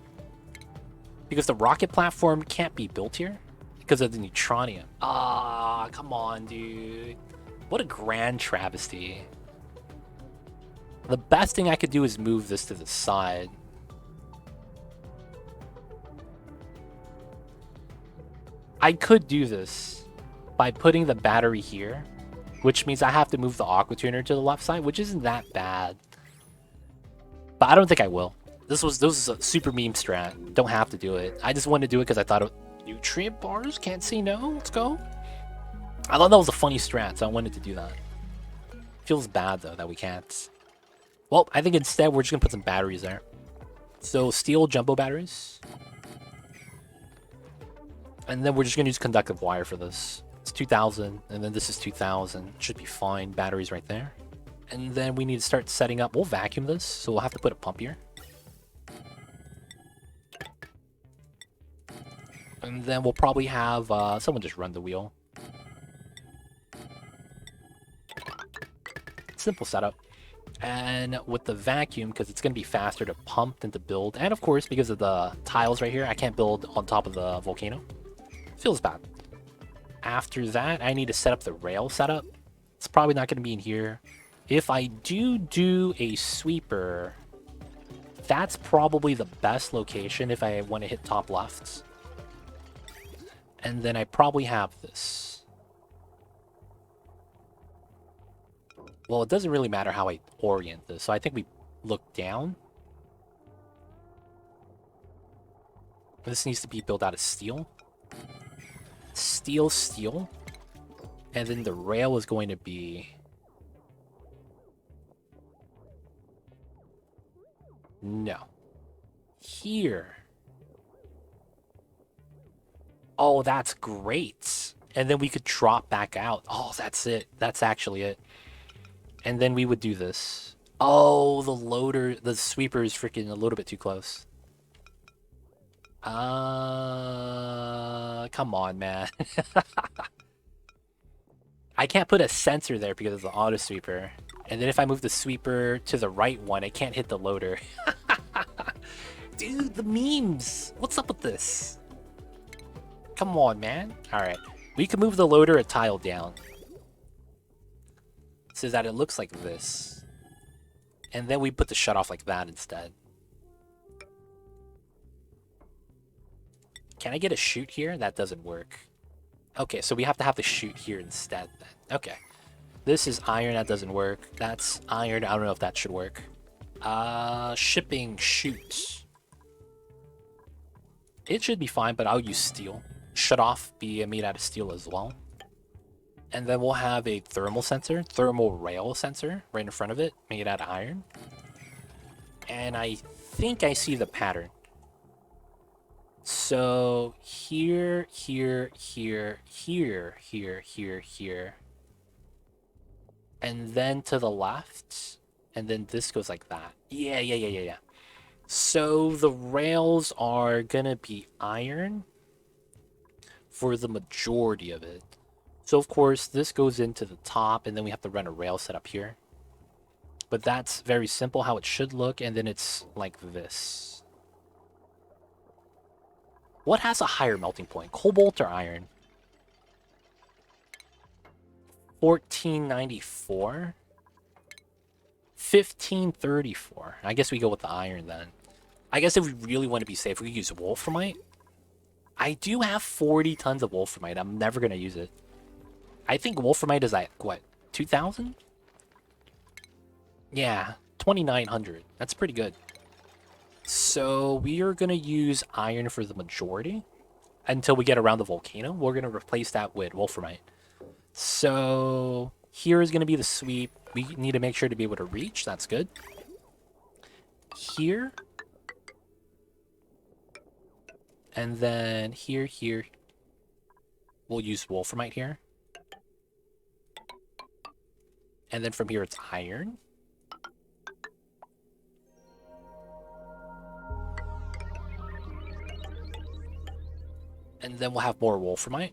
Because the rocket platform can't be built here? Because of the neutronium. Ah, come on, dude. What a grand travesty. The best thing I could do is move this to the side. I could do this by putting the battery here, which means I have to move the aqua tuner to the left side, which isn't that bad. But I don't think I will. This was a super meme strat. Don't have to do it. I just wanted to do it because I thought nutrient bars, can't say no. Let's go. I thought that was a funny strat, so I wanted to do that. Feels bad though that we can't. Well, I think instead we're just gonna put some batteries there. So steel jumbo batteries. And then we're just gonna use conductive wire for this. It's 2000, and then this is 2000. Should be fine. Batteries right there. And then we need to start setting up. We'll vacuum this, so we'll have to put a pump here. And then we'll probably have someone just run the wheel. Simple setup. And with the vacuum, because it's going to be faster to pump than to build. And of course, because of the tiles right here, I can't build on top of the volcano. Feels bad. After that, I need to set up the rail setup. It's probably not going to be in here. If I do a sweeper, that's probably the best location if I want to hit top left. And then I probably have this. Well, it doesn't really matter how I orient this, so I think we look down. This needs to be built out of steel. Steel. And then the rail is going to be... No. Here. Oh, that's great. And then we could drop back out. Oh, that's it. That's actually it. And then we would do this. Oh, the sweeper is freaking a little bit too close. Come on, man. I can't put a sensor there because of the auto sweeper. And then if I move the sweeper to the right one, I can't hit the loader. Dude, the memes. What's up with this? Come on, man. Alright. We can move the loader a tile down. So that it looks like this. And then we put the shutoff like that instead. Can I get a chute here? That doesn't work. Okay, so we have to have the chute here instead then. Okay. This is iron, that doesn't work. That's iron, I don't know if that should work. Shipping chute. It should be fine, but I'll use steel. Shutoff be made out of steel as well. And then we'll have a thermal sensor, thermal rail sensor, right in front of it, made out of iron. And I think I see the pattern. So here. And then to the left. And then this goes like that. Yeah. So the rails are gonna be iron for the majority of it. So of course this goes into the top and then we have to run a rail setup here. But that's very simple how it should look, and then it's like this. What has a higher melting point? Cobalt or iron? 1494? 1534. I guess we go with the iron then. I guess if we really want to be safe, we could use wolframite. I do have 40 tons of wolframite. I'm never going to use it. I think wolframite is like, what, 2,000? Yeah, 2,900. That's pretty good. So we are going to use iron for the majority until we get around the volcano. We're going to replace that with wolframite. So here is going to be the sweep. We need to make sure to be able to reach. That's good. Here. And then here. We'll use wolframite here. And then from here it's iron. And then we'll have more wolframite.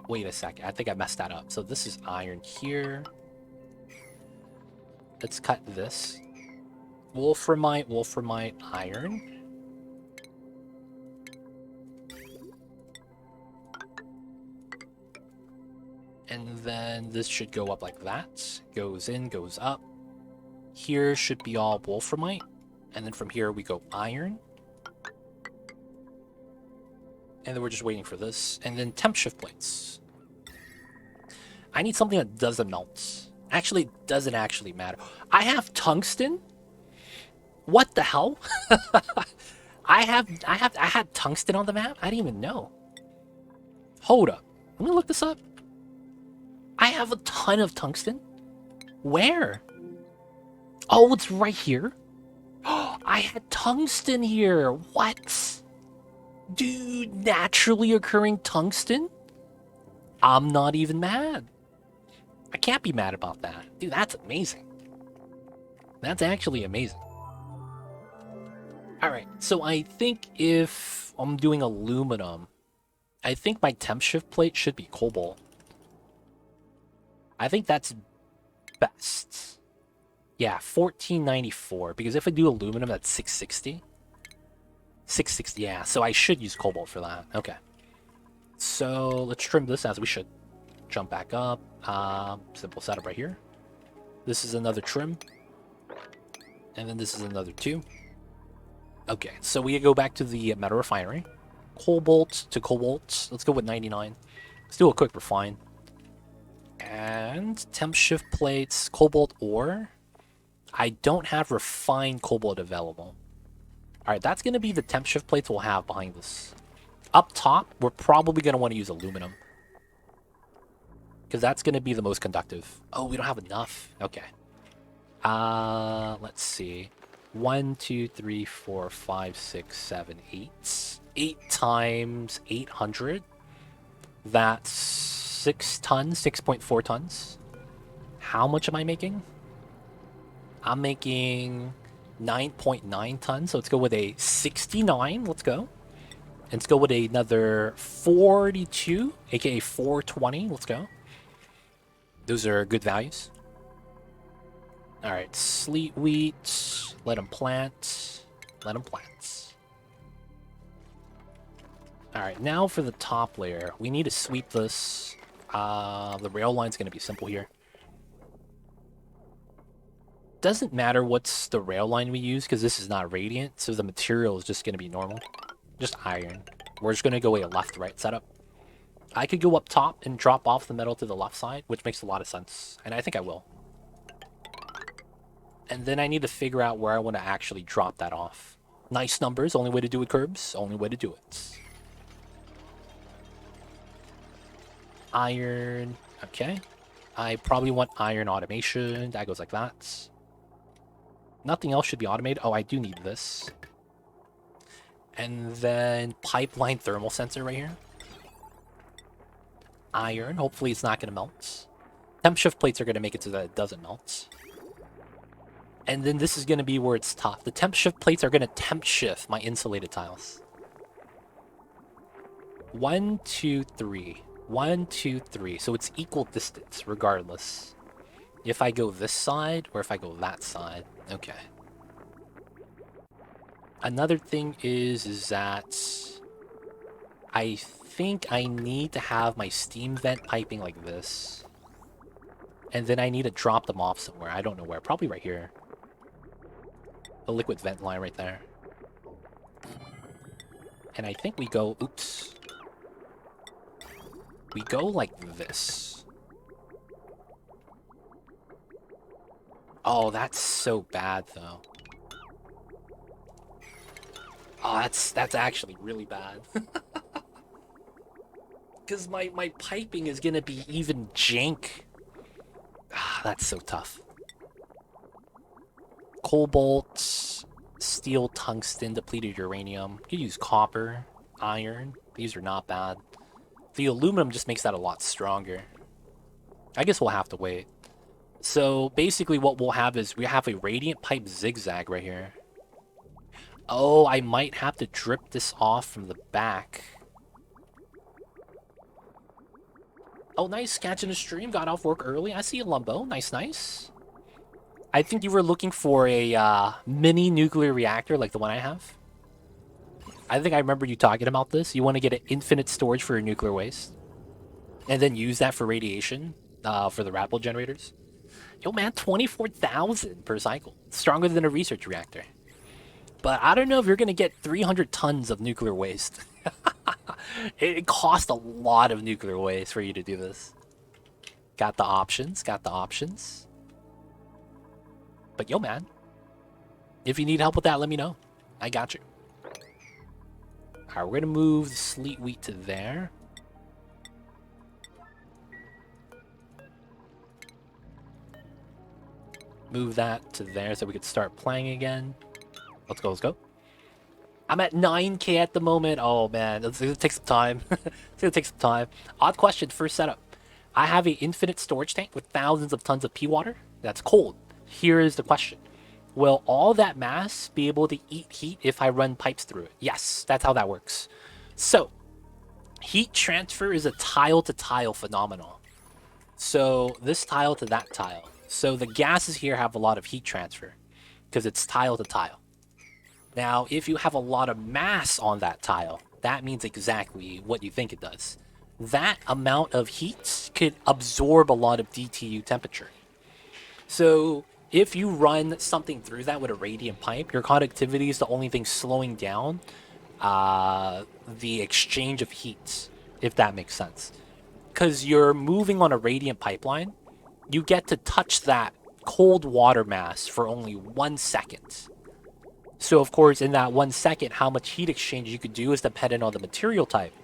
Wait a second, I think I messed that up. So this is iron here. Let's cut this. Wolframite, wolframite, iron. And then this should go up like that. Goes in, goes up. Here should be all wolframite. And then from here we go iron. And then we're just waiting for this. And then temp shift plates. I need something that doesn't melt. Actually, it doesn't actually matter. I have tungsten? What the hell? I had tungsten on the map? I didn't even know. Hold up. Let me look this up. I have a ton of tungsten. Where? Oh, it's right here. I had tungsten here. What? Dude, naturally occurring tungsten? I'm not even mad. I can't be mad about that. Dude, that's amazing. That's actually amazing. Alright, so I think if I'm doing aluminum, I think my temp shift plate should be cobalt. I think that's best. Yeah, 1494, because if I do aluminum, that's 660. 660, yeah, so I should use cobalt for that. Okay. So let's trim this as we should. Jump back up. Simple setup right here. This is another trim. And then this is another 2. Okay, so we go back to the metal refinery. Cobalt to cobalt. Let's go with 99. Let's do a quick refine. And temp shift plates, cobalt ore. I don't have refined cobalt available. Alright, that's going to be the temp shift plates we'll have behind this. Up top, we're probably going to want to use aluminum. Because that's going to be the most conductive. Oh, we don't have enough. Okay. Let's see. 1, 2, 3, 4, 5, 6, 7, 8. 8 times 800. That's 6 tons, 6.4 tons. How much am I making? I'm making 9.9 tons, so let's go with a 69. Let's go. And let's go with another 42, aka 420. Let's go. Those are good values. Alright, sleet wheat. Let them plant. Let them plant. Alright, now for the top layer. We need to sweep this. The rail line's going to be simple here. Doesn't matter what's the rail line we use, because this is not radiant, so the material is just going to be normal. Just iron. We're just going to go a left-right setup. I could go up top and drop off the metal to the left side, which makes a lot of sense, and I think I will. And then I need to figure out where I want to actually drop that off. Nice numbers, only way to do it, Curbs. Only way to do it. Iron. Okay. I probably want iron automation. That goes like that. Nothing else should be automated. Oh, I do need this. And then pipeline thermal sensor right here. Iron. Hopefully it's not going to melt. Temp shift plates are going to make it so that it doesn't melt. And then this is going to be where it's tough. The temp shift plates are going to temp shift my insulated tiles. 1, 2, 3. 1, 2, 3. So it's equal distance regardless. If I go this side or if I go that side. Okay. Another thing is that I think I need to have my steam vent piping like this. And then I need to drop them off somewhere. I don't know where. Probably right here. The liquid vent line right there. And I think we go... Oops. We go like this. Oh, that's so bad, though. Oh, that's actually really bad. Because my piping is gonna be even jank. Ah, that's so tough. Cobalt, steel, tungsten, depleted uranium. You could use copper, iron. These are not bad. The aluminum just makes that a lot stronger. I guess we'll have to wait. So basically what we'll have is we have a radiant pipe zigzag right here. Oh, I might have to drip this off from the back. Oh, nice. Catching the stream. Got off work early. I see a Lumbo. Nice, nice. I think you were looking for a mini nuclear reactor like the one I have. I think I remember you talking about this. You want to get an infinite storage for your nuclear waste. And then use that for radiation for the Rapple generators. Yo, man, 24,000 per cycle. Stronger than a research reactor. But I don't know if you're going to get 300 tons of nuclear waste. It costs a lot of nuclear waste for you to do this. Got the options, got the options. But yo, man, if you need help with that, let me know. I got you. Alright, we're going to move the sleet wheat to there. Move that to there so we could start playing again. Let's go, let's go. I'm at 9k at the moment. Oh man, it's gonna take some time. It's gonna take some time. Odd question, first setup. I have an infinite storage tank with thousands of tons of pea water. That's cold. Here is the question. Will all that mass be able to eat heat if I run pipes through it? Yes, that's how that works. So, heat transfer is a tile-to-tile phenomenon. So, this tile to that tile. So, the gases here have a lot of heat transfer because it's tile-to-tile. Now, if you have a lot of mass on that tile, that means exactly what you think it does. That amount of heat could absorb a lot of DTU temperature. So if you run something through that with a radiant pipe, your conductivity is the only thing slowing down the exchange of heat, if that makes sense. Because you're moving on a radiant pipeline, you get to touch that cold water mass for only 1 second. So, of course, in that 1 second, how much heat exchange you could do is dependent on the material type.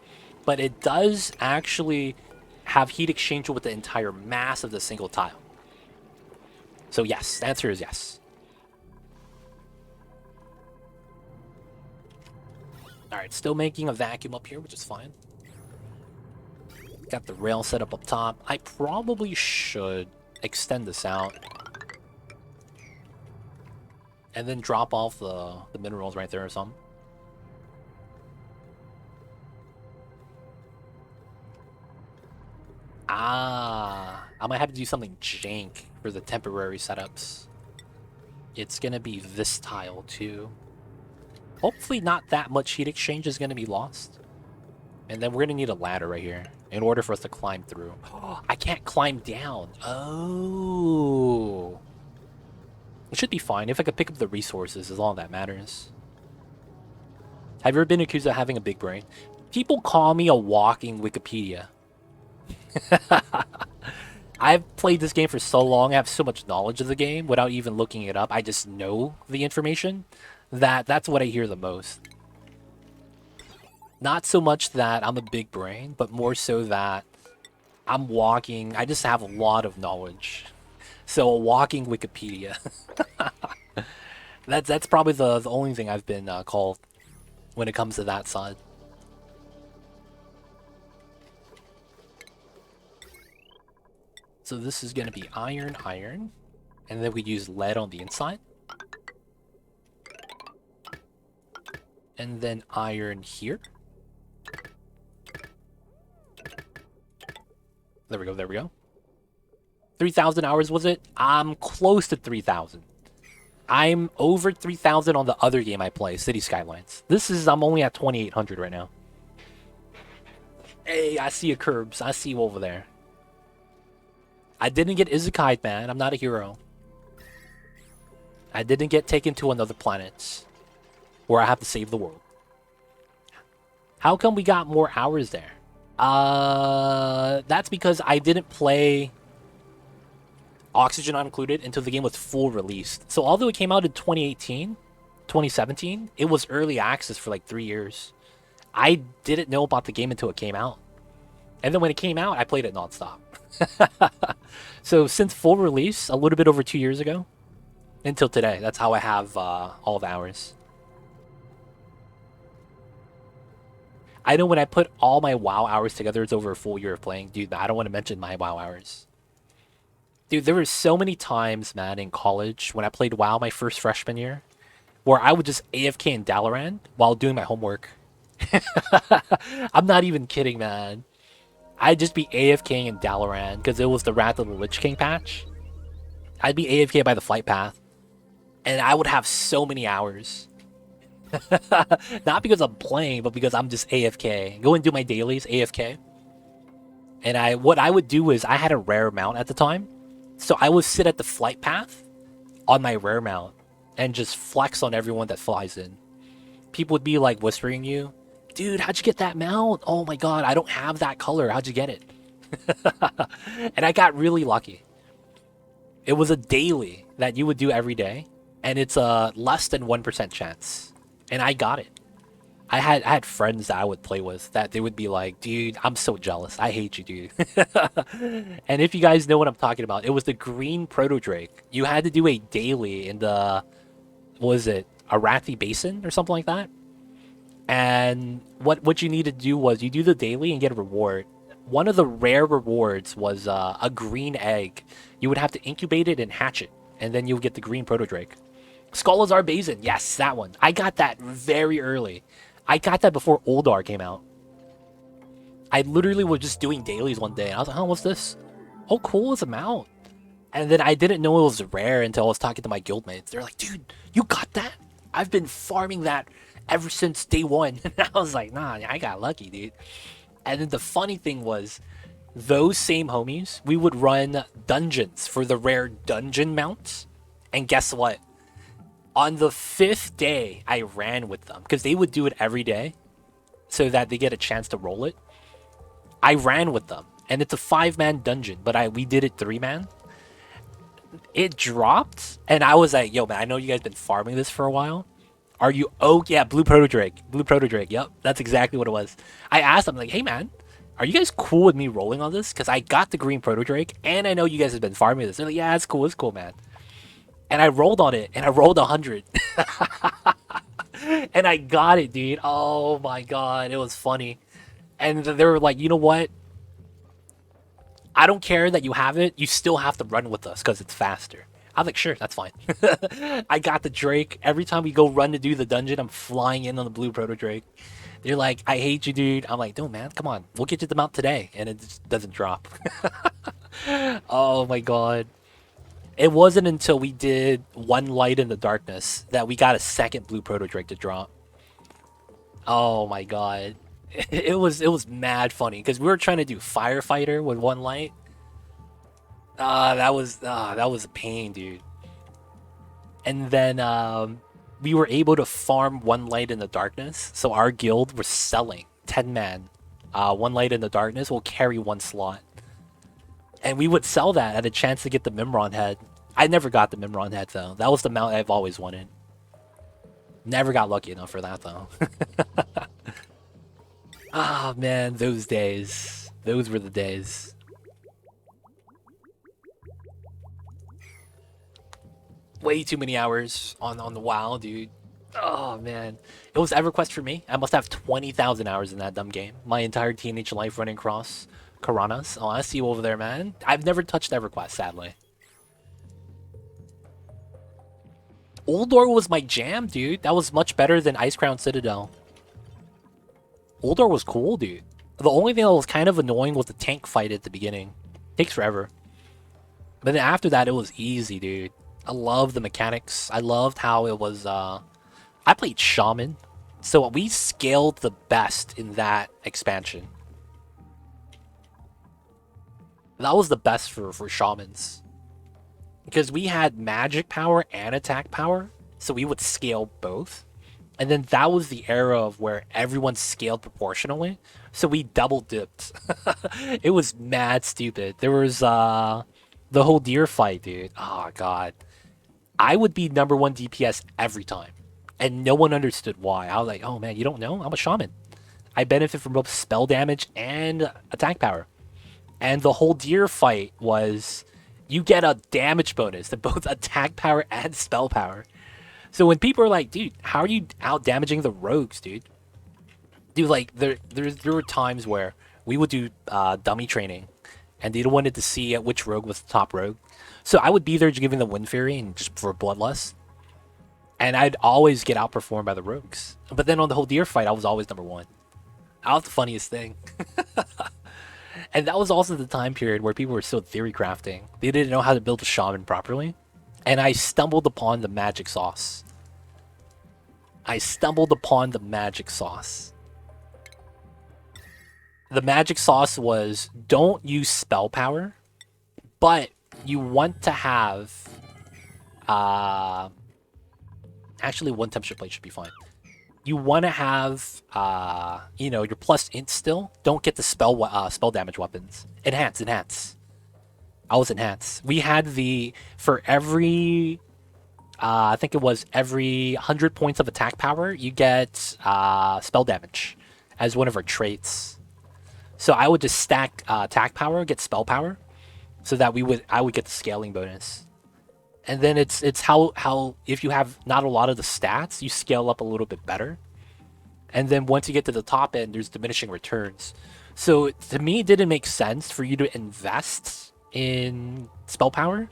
But it does actually have heat exchange with the entire mass of the single tile. So, yes, the answer is yes. Alright, still making a vacuum up here, which is fine. Got the rail set up top. I probably should extend this out. And then drop off the minerals right there or something. Ah, I might have to do something jank for the temporary setups. It's gonna be this tile too. Hopefully not that much heat exchange is gonna be lost. And then we're gonna need a ladder right here in order for us to climb through. I can't climb down. Oh. It should be fine if I could pick up the resources is all that matters. Have you ever been accused of having a big brain? People call me a walking Wikipedia. I've played this game for so long, I have so much knowledge of the game without even looking it up. I just know the information that's what I hear the most. Not so much that I'm a big brain, but more so that I'm walking. I just have a lot of knowledge. So a walking Wikipedia. That's probably the only thing I've been called when it comes to that side. So this is going to be iron, and then we use lead on the inside. And then iron here. There we go, there we go. 3,000 hours, was it? I'm close to 3,000. I'm over 3,000 on the other game I play, City Skylines. I'm only at 2,800 right now. Hey, I see a Curbs. I see you over there. I didn't get Isekai, man. I'm not a hero. I didn't get taken to another planet where I have to save the world. How come we got more hours there? That's because I didn't play Oxygen Not Included until the game was full released. So although it came out in 2018, 2017, it was early access for like 3 years. I didn't know about the game until it came out. And then when it came out, I played it nonstop. So since full release, a little bit over 2 years ago, until today, that's how I have all the hours. I know when I put all my WoW hours together, it's over a full year of playing. Dude, I don't want to mention my WoW hours. Dude, there were so many times, man, in college when I played WoW my first freshman year, where I would just AFK in Dalaran while doing my homework. I'm not even kidding, man. I'd just be AFKing in Dalaran because it was the Wrath of the Lich King patch. I'd be AFK by the flight path, and I would have so many hours. Not because I'm playing, but because I'm just AFK. Go and do my dailies AFK. And what I would do is I had a rare mount at the time, so I would sit at the flight path on my rare mount and just flex on everyone that flies in. People would be like whispering you, dude, how'd you get that mount? Oh my god, I don't have that color. How'd you get it? And I got really lucky. It was a daily that you would do every day, and it's a less than 1% chance. And I got it. I had friends that I would play with that they would be like, dude, I'm so jealous. I hate you, dude. And if you guys know what I'm talking about, it was the green proto drake. You had to do a daily in the, what was it, Arathi Basin or something like that. And what you need to do was you do the daily and get a reward. One of the rare rewards was a green egg. You would have to incubate it and hatch it, and then you'll get the green proto drake. Skolazar Basin, yes, that one. I got that very early. I got that before Oldar came out. I literally was just doing dailies one day, and I was like, oh, what's this? Oh, cool, it's a mount. And then I didn't know it was rare until I was talking to my guildmates. They're like, dude, you got that? I've been farming that ever since day one. And I was like, nah, I got lucky, dude. And then the funny thing was, those same homies, we would run dungeons for the rare dungeon mounts. And guess what? On the 5th day, I ran with them because they would do it every day so that they get a chance to roll it. I ran with them, and it's a 5-man dungeon, but we did it 3-man. It dropped, and I was like, yo, man, I know you guys been farming this for a while. Are you... Oh, yeah, Blue Proto Drake. Blue Proto Drake, yep, that's exactly what it was. I asked them, like, hey, man, are you guys cool with me rolling on this? Because I got the green Proto Drake, and I know you guys have been farming this. They're like, yeah, it's cool, man. And I rolled on it, and I rolled 100. And I got it, dude. Oh my god, it was funny. And they were like, you know what? I don't care that you have it. You still have to run with us because it's faster. I was like, sure, that's fine. I got the Drake. Every time we go run to do the dungeon, I'm flying in on the blue Proto Drake. They're like, I hate you, dude. I'm like, no, man, come on. We'll get you the mount today. And it just doesn't drop. Oh my god. It wasn't until we did One Light in the Darkness that we got a second blue Proto Drake to drop. Oh my god. It was mad funny because we were trying to do Firefighter with One Light. That was a pain, dude. And then we were able to farm One Light in the Darkness, so our guild was selling 10-man. One Light in the Darkness will carry 1 slot. And we would sell that at a chance to get the Mimron head. I never got the Mimron head, though. That was the mount I've always wanted. Never got lucky enough for that, though. Ah, man, those days. Those were the days. Way too many hours on the WoW, dude. Oh, man. It was EverQuest for me. I must have 20,000 hours in that dumb game. My entire teenage life running across Karanas. Oh, I see you over there, man. I've never touched EverQuest, sadly. Uldor was my jam, dude. That was much better than Icecrown Citadel. Uldor was cool, dude. The only thing that was kind of annoying was the tank fight at the beginning. Takes forever. But then after that, it was easy, dude. I loved the mechanics. I loved how it was, I played Shaman. So we scaled the best in that expansion. That was the best for Shamans. Because we had magic power and attack power. So we would scale both. And then that was the era of where everyone scaled proportionally. So we double dipped. It was mad stupid. There was the whole deer fight, dude. Oh, God. I would be #1 DPS every time. And no one understood why. I was like, oh, man, you don't know? I'm a shaman. I benefit from both spell damage and attack power. And the whole deer fight was you get a damage bonus to both attack power and spell power. So when people are like, dude, how are you out damaging the rogues, dude? Dude, like, there were times where we would do dummy training, and they wanted to see which rogue was the top rogue. So I would be there giving the Wind Fury and just for bloodlust, and I'd always get outperformed by the rogues. But then on the whole deer fight, I was always number one. That was the funniest thing. And that was also the time period where people were still theory crafting. They didn't know how to build a shaman properly. And I stumbled upon the magic sauce. I stumbled upon the magic sauce. The magic sauce was, don't use spell power, but you want to have... actually, one temperature plate should be fine. You want to have, you know, your plus int still. Don't get the spell damage weapons. Enhance. I was enhance. We had the, for every, I think it was every 100 points of attack power, you get spell damage as one of our traits. So I would just stack attack power, get spell power, so that I would get the scaling bonus. And then it's how if you have not a lot of the stats, you scale up a little bit better. And then once you get to the top end, there's diminishing returns. So to me, it didn't make sense for you to invest in spell power,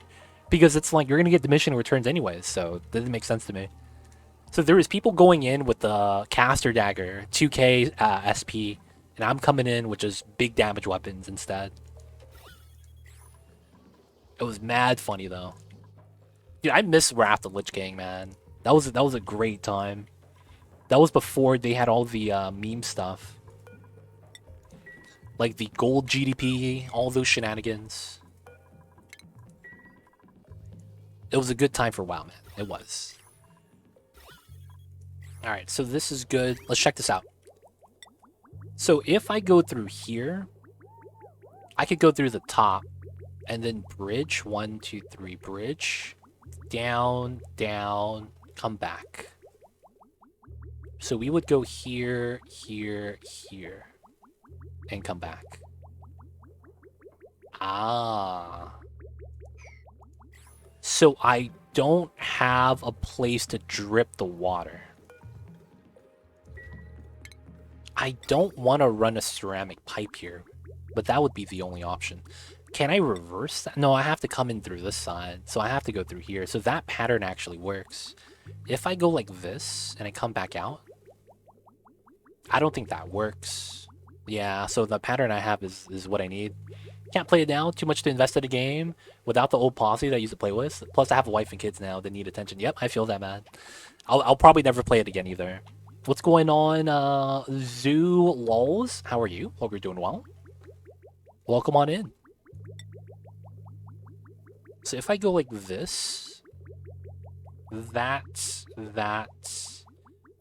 because it's like you're gonna get diminishing returns anyways. So it didn't make sense to me. So there was people going in with the caster dagger, 2k SP, and I'm coming in with just big damage weapons instead. It was mad funny though. Dude, I miss Wrath of the Lich King, man. That was a great time. That was before they had all the meme stuff. Like the gold GDP, all those shenanigans. It was a good time for WoW, man. It was. Alright, so this is good. Let's check this out. So if I go through here, I could go through the top and then bridge. 1, 2, 3, bridge. Down, down, come back. So we would go here, here, here, and come back. Ah. So I don't have a place to drip the water. I don't want to run a ceramic pipe here, but that would be the only option. Can I reverse that? No, I have to come in through this side, so I have to go through here. So that pattern actually works. If I go like this and I come back out, I don't think that works. Yeah, so the pattern I have is what I need. Can't play it now. Too much to invest in a game without the old posse that I used to play with. Plus, I have a wife and kids now that need attention. Yep, I feel that, man. I'll probably never play it again either. What's going on, Zoo Lols? How are you? Hope you're doing well. Welcome on in. So if I go like this,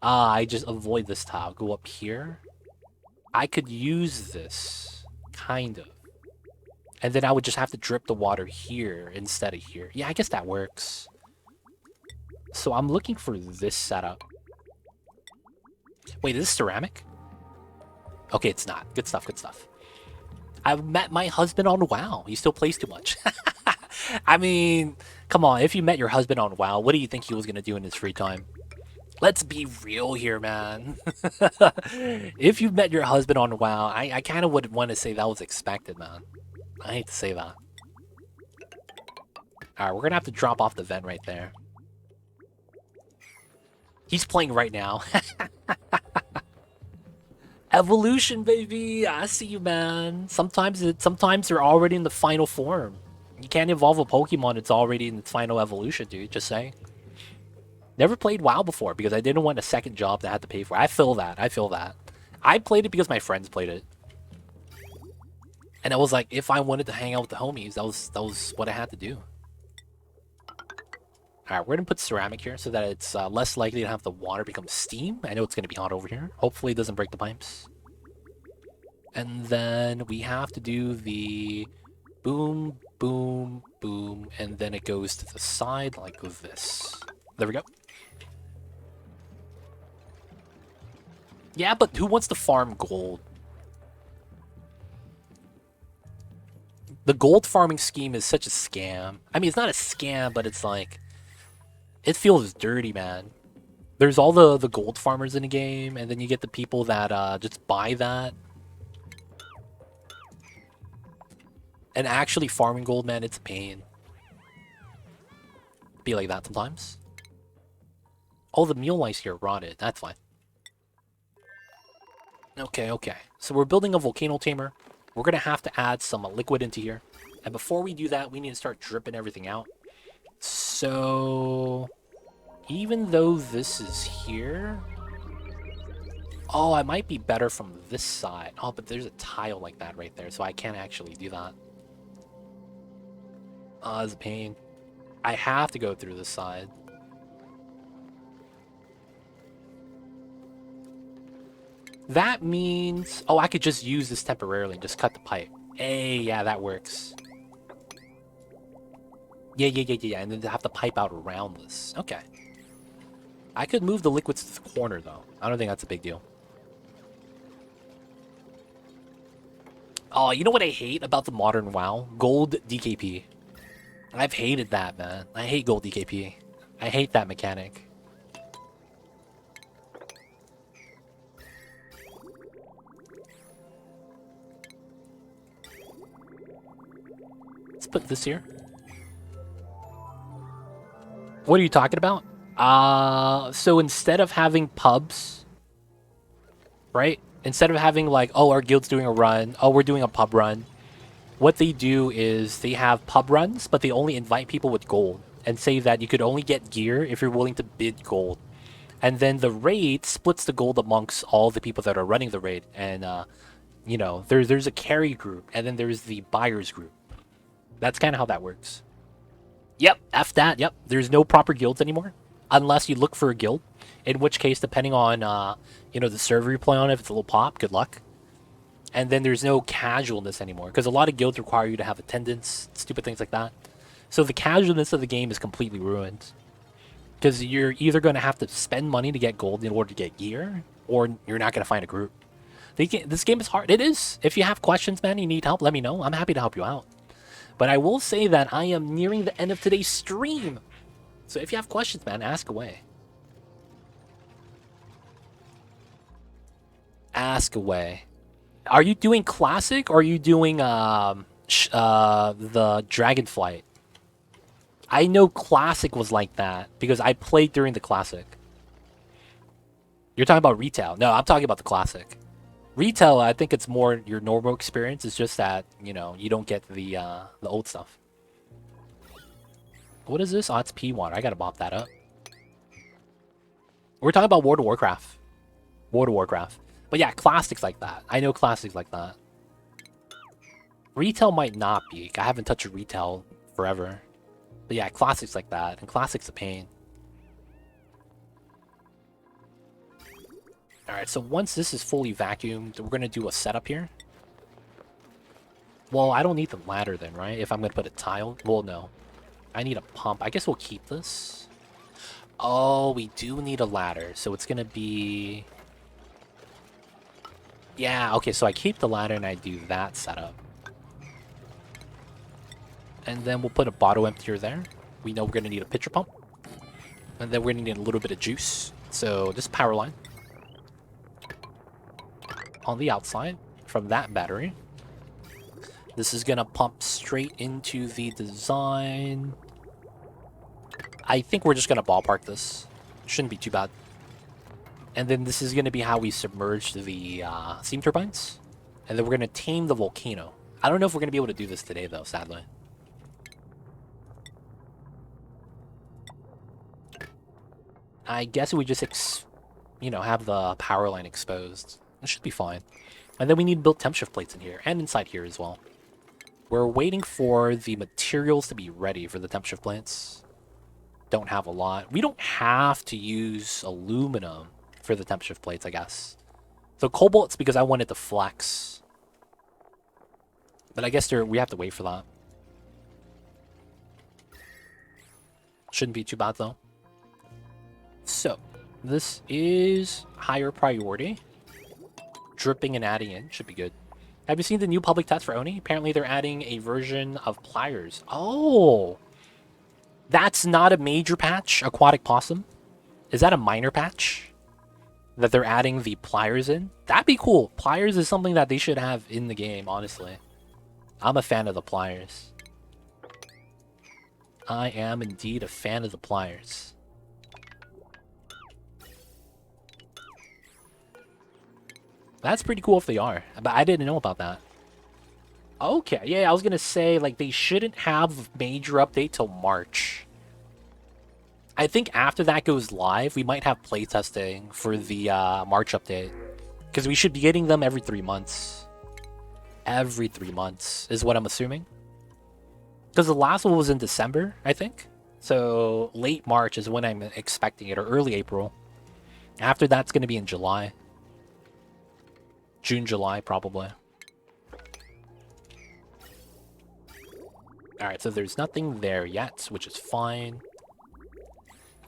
I just avoid this tile. Go up here. I could use this, kind of. And then I would just have to drip the water here instead of here. Yeah, I guess that works. So I'm looking for this setup. Wait, is this ceramic? Okay, it's not. Good stuff, good stuff. I've met my husband on WoW. He still plays too much. I mean, come on. If you met your husband on WoW, what do you think he was going to do in his free time? Let's be real here, man. If you met your husband on WoW, I kind of would want to say that was expected, man. I hate to say that. Alright, we're going to have to drop off the vent right there. He's playing right now. Evolution, baby. I see you, man. Sometimes they're already in the final form. You can't evolve a Pokemon, it's already in its final evolution, dude. Just saying. Never played WoW before because I didn't want a second job that I had to pay for. I feel that. I played it because my friends played it. And I was like, if I wanted to hang out with the homies, that was what I had to do. Alright, we're going to put ceramic here so that it's less likely to have the water become steam. I know it's going to be hot over here. Hopefully it doesn't break the pipes. And then we have to do the boom, boom, boom, and then it goes to the side like this. There we go. Yeah, but who wants to farm gold? The gold farming scheme is such a scam. I mean, it's not a scam, but it's like... It feels dirty, man. There's all the gold farmers in the game, and then you get the people that just buy that. And actually farming gold, man, it's a pain. Be like that sometimes. Oh, the mule lice here rotted. That's fine. Okay, okay. So we're building a volcano tamer. We're going to have to add some liquid into here. And before we do that, we need to start dripping everything out. So even though this is here... Oh, I might be better from this side. Oh, but there's a tile like that right there, so I can't actually do that. Oh, it's a pain. I have to go through this side. That means... Oh, I could just use this temporarily and just cut the pipe. Hey, yeah, that works. Yeah. And then have the pipe out around this. Okay. I could move the liquids to the corner, though. I don't think that's a big deal. Oh, you know what I hate about the modern WoW? Gold DKP. I've hated that, man. I hate gold DKP. I hate that mechanic. Let's put this here. What are you talking about? So instead of having pubs, right? Instead of having like, oh, our guild's doing a run, oh, we're doing a pub run, what they do is they have pub runs, but they only invite people with gold and say that you could only get gear if you're willing to bid gold. And then the raid splits the gold amongst all the people that are running the raid. And, you know, there's a carry group, and then there's the buyers group. That's kind of how that works. Yep, F that, yep. There's no proper guilds anymore, unless you look for a guild. In which case, depending on, you know, the server you play on, if it's a little pop, good luck. And then there's no casualness anymore, because a lot of guilds require you to have attendance, stupid things like that. So the casualness of the game is completely ruined. Because you're either going to have to spend money to get gold in order to get gear, or you're not going to find a group. This game is hard. It is. If you have questions, man, you need help, let me know. I'm happy to help you out. But I will say that I am nearing the end of today's stream. So if you have questions, man, ask away. Ask away. Are you doing classic, or are you doing the Dragonflight? I know classic was like that because I played during the classic. You're talking about retail. No, I'm talking about the classic. Retail, I think it's more your normal experience. It's just that, you know, you don't get the old stuff. What is this? Oh, it's pea water. I gotta mop that up. We're talking about World of Warcraft. World of Warcraft. But yeah, classics like that. I know classics like that. Retail might not be. I haven't touched a retail forever. But yeah, classics like that. And classics a pain. Alright, so once this is fully vacuumed, we're going to do a setup here. Well, I don't need the ladder then, right? If I'm going to put a tile? Well, no. I need a pump. I guess we'll keep this. Oh, we do need a ladder. So it's going to be... Yeah, okay, so I keep the ladder and I do that setup. And then we'll put a bottle emptier there. We know we're going to need a pitcher pump. And then we're going to need a little bit of juice. So this power line. On the outside from that battery. This is going to pump straight into the design. I think we're just going to ballpark this. Shouldn't be too bad. And then this is going to be how we submerge the steam turbines. And then we're going to tame the volcano. I don't know if we're going to be able to do this today, though, sadly. I guess we just, you know, have the power line exposed. It should be fine. And then we need to build temp shift plates in here and inside here as well. We're waiting for the materials to be ready for the temp shift plates. Don't have a lot. We don't have to use aluminum for the temp shift plates, I guess. So cobalt's because I want it to flex. But I guess we have to wait for that. Shouldn't be too bad though. So, this is higher priority. Dripping and adding in should be good. Have you seen the new public test for Oni? Apparently they're adding a version of pliers. Oh! That's not a major patch, Aquatic Possum? Is that a minor patch? That they're adding the pliers in? That'd be cool. Pliers is something that they should have in the game, honestly. I'm a fan of the pliers. I am indeed a fan of the pliers. That's pretty cool if they are, but I didn't know about that. Okay, yeah, I was gonna say, like, they shouldn't have a major update till March. I think after that goes live, we might have playtesting for the March update. Because we should be getting them every 3 months. Every 3 months is what I'm assuming. Because the last one was in December, I think. So late March is when I'm expecting it, or early April. After that's going to be in July. June, July, probably. Alright, so there's nothing there yet, which is fine.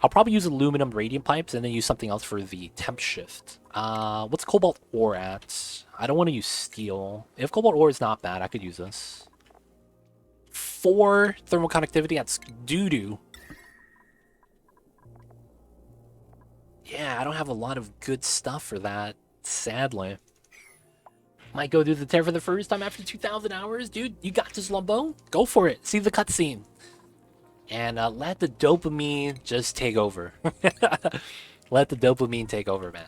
I'll probably use aluminum radiant pipes and then use something else for the temp shift. What's cobalt ore at? I don't want to use steel. If cobalt ore is not bad, I could use this. 4 thermal conductivity, that's doo-doo. Yeah, I don't have a lot of good stuff for that, sadly. Might go do the tear for the first time after 2,000 hours. Dude, you got this, Lumbo. Go for it. See the cutscene. And let the dopamine just take over. Let the dopamine take over, man.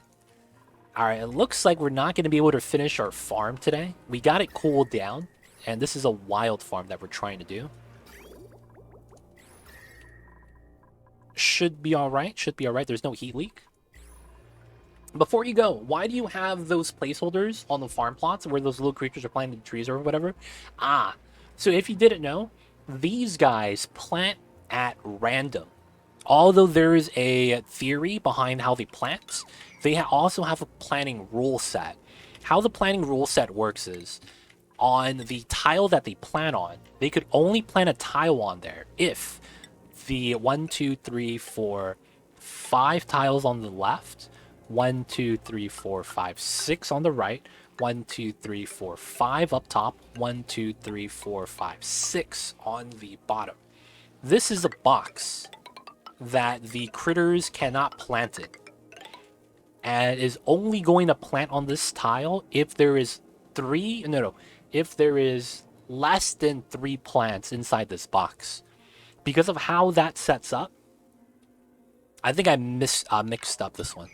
Alright, it looks like we're not going to be able to finish our farm today. We got it cooled down. And this is a wild farm that we're trying to do. Should be alright. Should be alright. There's no heat leak. Before you go, why do you have those placeholders on the farm plots where those little creatures are planting trees or whatever? So if you didn't know, these guys plant at random. Although there is a theory behind how they plant, they also have a planting rule set. How the planting rule set works is, on the tile that they plant on, they could only plant a tile on there if the 1, 2, 3, 4, 5 tiles on the left, 1, 2, 3, 4, 5, 6 on the right, 1, 2, 3, 4, 5 up top, 1, 2, 3, 4, 5, 6 on the bottom. This is a box that the critters cannot plant in, and is only going to plant on this tile if there is if there is less than 3 plants inside this box. Because of how that sets up, I think I mixed up this one.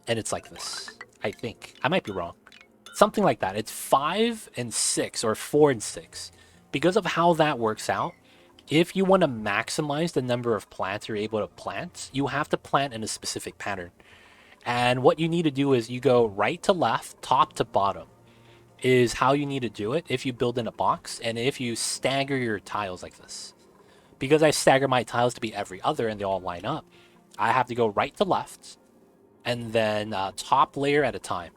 And it's like this. I think. I might be wrong. Something like that. It's 5 and 6, or 4 and 6. Because of how that works out, if you want to maximize the number of plants you're able to plant, you have to plant in a specific pattern. And what you need to do is you go right to left, top to bottom, is how you need to do it if you build in a box, and if you stagger your tiles like this. Because I stagger my tiles to be every other and they all line up, I have to go right to left, and then top layer at a time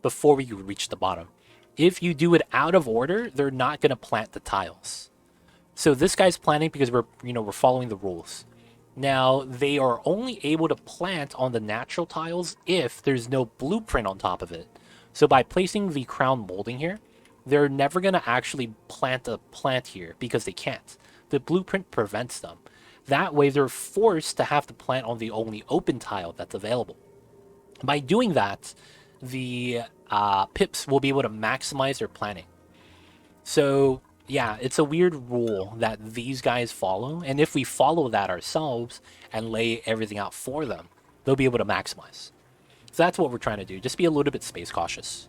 before we reach the bottom. If you do it out of order, they're not going to plant the tiles. So this guy's planting because we're following the rules. Now, they are only able to plant on the natural tiles if there's no blueprint on top of it. So by placing the crown molding here, they're never going to actually plant a plant here because they can't. The blueprint prevents them. That way, they're forced to have to plant on the only open tile that's available. By doing that, the pips will be able to maximize their planting. So yeah, it's a weird rule that these guys follow, and if we follow that ourselves and lay everything out for them, they'll be able to maximize. So that's what we're trying to do. Just be a little bit space cautious.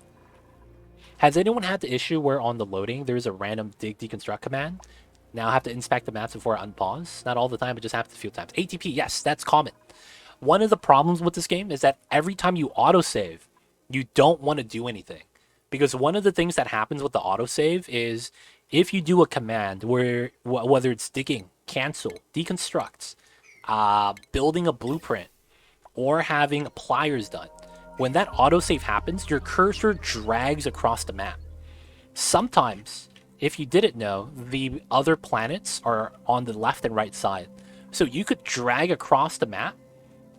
Has anyone had the issue where on the loading there's a random dig deconstruct command? Now I have to inspect the maps before I unpause. Not all the time, but just happens a few times. ATP, yes, that's common. One of the problems with this game is that every time you autosave, you don't want to do anything. Because one of the things that happens with the autosave is if you do a command where, whether it's digging, cancel, deconstruct, building a blueprint, or having pliers done, when that autosave happens, your cursor drags across the map. Sometimes, if you didn't know, the other planets are on the left and right side. So you could drag across the map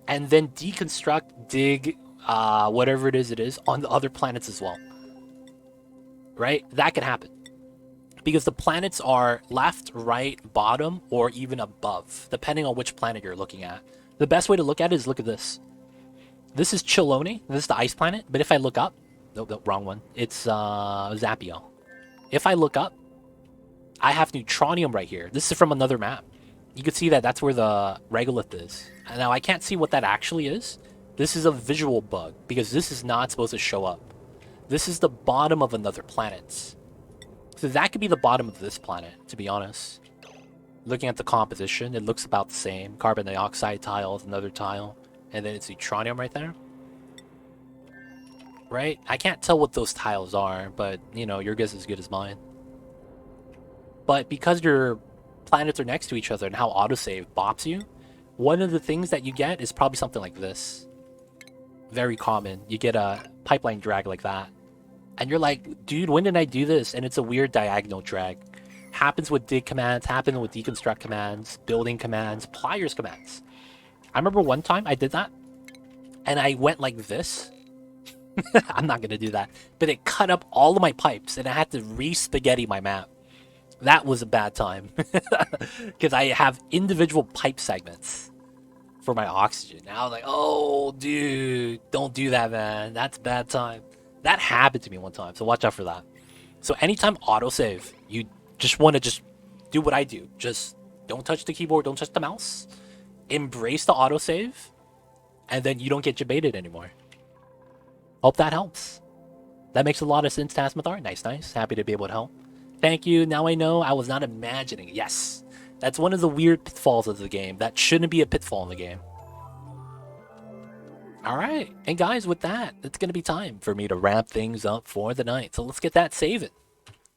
and then deconstruct, dig, whatever it is on the other planets as well. Right? That could happen. Because the planets are left, right, bottom, or even above, depending on which planet you're looking at. The best way to look at it is look at this. This is Chilone. This is the ice planet. But if I look up, no, wrong one. It's Zapio. if I look up, I have neutronium right here. This is from another map. You can see that that's where the regolith is. And now I can't see what that actually is. This is a visual bug because this is not supposed to show up. This is the bottom of another planet. So that could be the bottom of this planet, to be honest. Looking at the composition, it looks about the same. Carbon dioxide tile is another tile. And then it's neutronium right there. Right? I can't tell what those tiles are, but, you know, your guess is as good as mine. But because your planets are next to each other and how autosave bops you, one of the things that you get is probably something like this. Very common. You get a pipeline drag like that. And you're like, dude, when did I do this? And it's a weird diagonal drag. Happens with dig commands, happens with deconstruct commands, building commands, pliers commands. I remember one time I did that, and I went like this. I'm not going to do that. But it cut up all of my pipes, and I had to re-spaghetti my map. That was a bad time. Because I have individual pipe segments for my oxygen. Now I was like, oh, dude, don't do that, man. That's a bad time. That happened to me one time, so watch out for that. So anytime autosave, you just want to just do what I do. Just don't touch the keyboard, don't touch the mouse. Embrace the autosave, and then you don't get debated anymore. Hope that helps. That makes a lot of sense, Tasmathar. Nice, nice. Happy to be able to help. Thank you. Now I know I was not imagining it. Yes. That's one of the weird pitfalls of the game. That shouldn't be a pitfall in the game. Alright. And guys, with that, it's going to be time for me to wrap things up for the night. So let's get that saving.